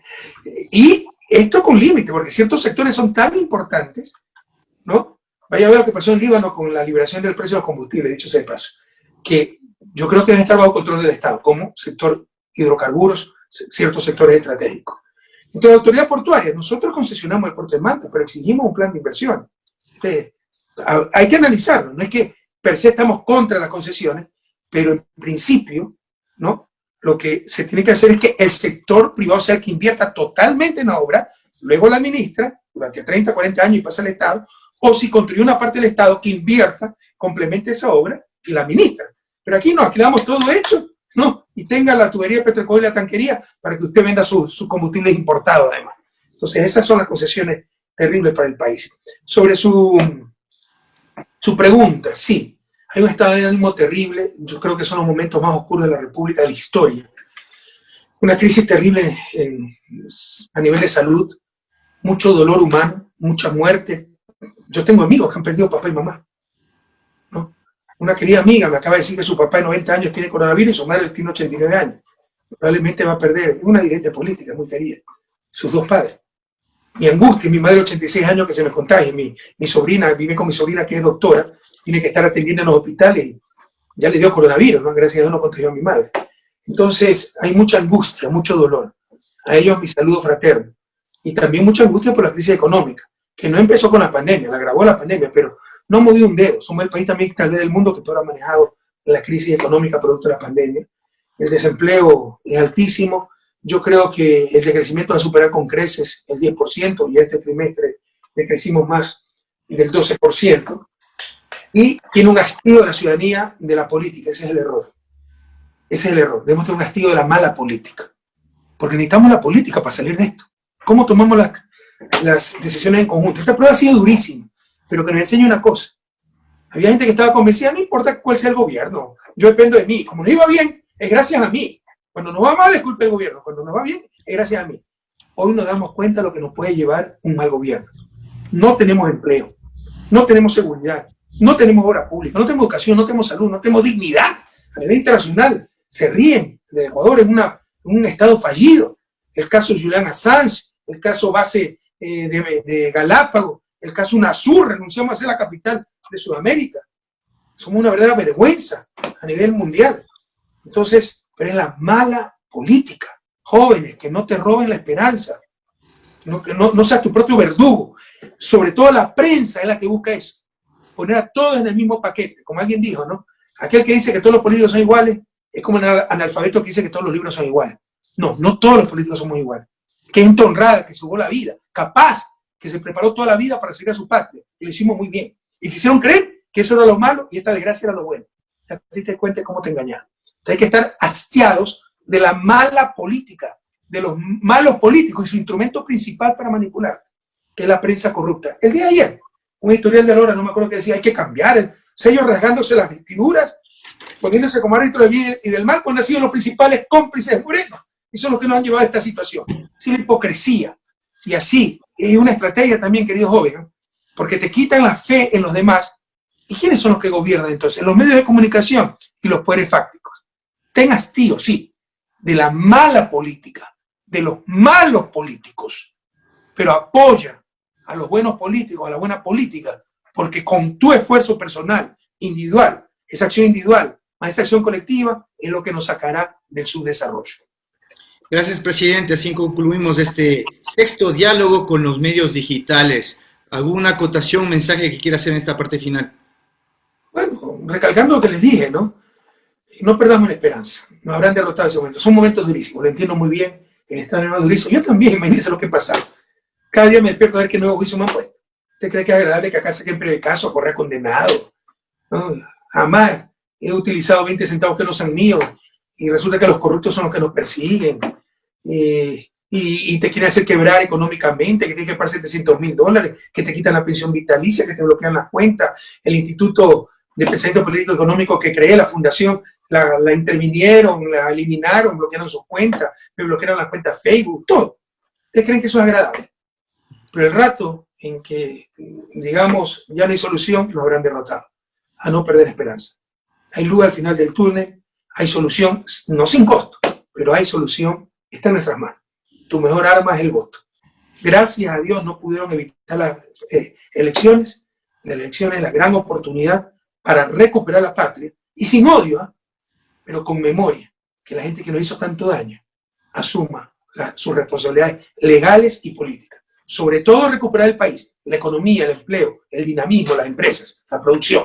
B: y esto con límite, porque ciertos sectores son tan importantes, ¿no? Vaya a ver lo que pasó en Líbano con la liberación del precio de los combustibles, dicho sea de paso, que yo creo que debe estar bajo control del Estado, como sector hidrocarburos, ciertos sectores estratégicos. Entonces, la autoridad portuaria, nosotros concesionamos el puerto de Manta, pero exigimos un plan de inversión. Entonces, hay que analizarlo, no es que per se estamos contra las concesiones, pero en principio, ¿no? Lo que se tiene que hacer es que el sector privado sea el que invierta totalmente en la obra, luego la administra durante 30, 40 años y pasa al Estado, o si construye una parte del Estado que invierta, complemente esa obra y la administra. Pero aquí no, aquí le damos todo hecho, ¿no? Y tenga la tubería de Petroecuador y la tanquería para que usted venda sus combustibles importados además. Entonces esas son las concesiones terribles para el país. Sobre su pregunta, sí. Hay un estado de ánimo terrible, yo creo que son los momentos más oscuros de la República, de la historia. Una crisis terrible a nivel de salud, mucho dolor humano, mucha muerte. Yo tengo amigos que han perdido papá y mamá, ¿no? Una querida amiga me acaba de decir que su papá de 90 años tiene coronavirus y su madre tiene 89 años. Probablemente va a perder, una dirigente política muy querida, sus dos padres. Mi angustia, mi madre de 86 años que se me contagia, mi sobrina, vive con mi sobrina que es doctora, tiene que estar atendiendo en los hospitales y ya le dio coronavirus, ¿no? Gracias a Dios no contagió a mi madre. Entonces hay mucha angustia, mucho dolor. A ellos mi saludo fraterno. Y también mucha angustia por la crisis económica, que no empezó con la pandemia, la agravó la pandemia, pero no movió un dedo. Somos el país también tal vez del mundo que peor ha manejado la crisis económica producto de la pandemia. El desempleo es altísimo. Yo creo que el decrecimiento va a superar con creces el 10%, y este trimestre decrecimos más del 12%. Y tiene un hastío de la ciudadanía de la política, ese es el error. Ese es el error. Debemos tener un hastío de la mala política. Porque necesitamos la política para salir de esto. ¿Cómo tomamos las decisiones en conjunto? Esta prueba ha sido durísima, pero que nos enseñe una cosa. Había gente que estaba convencida, no importa cuál sea el gobierno, yo dependo de mí. Como nos iba bien, es gracias a mí. Cuando nos va mal, es culpa del gobierno. Cuando nos va bien, es gracias a mí. Hoy nos damos cuenta de lo que nos puede llevar un mal gobierno. No tenemos empleo, no tenemos seguridad, no tenemos obra pública, no tenemos educación, no tenemos salud, no tenemos dignidad. A nivel internacional se ríen de Ecuador, es un estado fallido. El caso Julian Assange, el caso base de Galápagos, el caso UNASUR, renunciamos a ser la capital de Sudamérica. Somos una verdadera vergüenza a nivel mundial. Entonces, pero es la mala política. Jóvenes, que no te roben la esperanza, que no seas tu propio verdugo. Sobre todo la prensa es la que busca eso, poner a todos en el mismo paquete, como alguien dijo, ¿no? Aquel que dice que todos los políticos son iguales es como un analfabeto que dice que todos los libros son iguales. No, no todos los políticos somos iguales. Que gente honrada, que se jugó la vida, capaz, que se preparó toda la vida para servir a su patria, y lo hicimos muy bien. Y te hicieron creer que eso era lo malo y esta desgracia era lo bueno. Ya te diste cuenta de cómo te engañaron. Entonces hay que estar hastiados de la mala política, de los malos políticos y su instrumento principal para manipular, que es la prensa corrupta. El día de ayer, un editorial de Alora, no me acuerdo qué decía, hay que cambiar el sello, rasgándose las vestiduras, poniéndose como árbitro del bien y del mal, cuando han sido los principales cómplices morenos. Y son los que nos han llevado a esta situación. Sí, la hipocresía. Y así, es una estrategia también, queridos jóvenes, ¿no? Porque te quitan la fe en los demás. ¿Y quiénes son los que gobiernan entonces? Los medios de comunicación y los poderes fácticos. Ten hastío, sí, de la mala política, de los malos políticos, pero apoya a los buenos políticos, a la buena política, porque con tu esfuerzo personal, individual, esa acción individual, más esa acción colectiva, es lo que nos sacará del subdesarrollo.
A: Gracias, presidente. Así concluimos este sexto diálogo con los medios digitales. ¿Alguna acotación, mensaje que quiera hacer en esta parte final?
B: Bueno, recalcando lo que les dije, ¿no? No perdamos la esperanza. Nos habrán derrotado en ese momento. Son momentos durísimos, lo entiendo muy bien. El Estado es durísimo. Yo también me dice lo que pasa. Cada día me despierto a ver qué nuevo juicio me han puesto. ¿Usted cree que es agradable que acá saquen precaso a correr condenado? No, jamás he utilizado 20 centavos que no sean míos y resulta que los corruptos son los que nos persiguen. Y te quieren hacer quebrar económicamente, que tienes que pagar $700.000, que te quitan la pensión vitalicia, que te bloquean las cuentas. El Instituto de Pensamiento Político Económico que creé, la fundación, la intervinieron, la eliminaron, bloquearon sus cuentas, me bloquearon las cuentas Facebook, todo. ¿Ustedes creen que eso es agradable? Pero el rato en que, digamos, ya no hay solución, nos habrán derrotado. A no perder esperanza. Hay luz al final del túnel, hay solución, no sin costo, pero hay solución, está en nuestras manos. Tu mejor arma es el voto. Gracias a Dios no pudieron evitar las elecciones. La elección es la gran oportunidad para recuperar la patria, y sin odio, ¿eh? Pero con memoria, que la gente que nos hizo tanto daño asuma sus responsabilidades legales y políticas. Sobre todo recuperar el país, la economía, el empleo, el dinamismo, las empresas, la producción,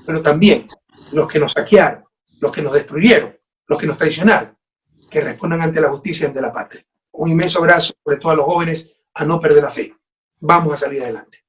B: pero también los que nos saquearon, los que nos destruyeron, los que nos traicionaron, que respondan ante la justicia y ante la patria. Un inmenso abrazo, sobre todo a los jóvenes, a no perder la fe. Vamos a salir adelante.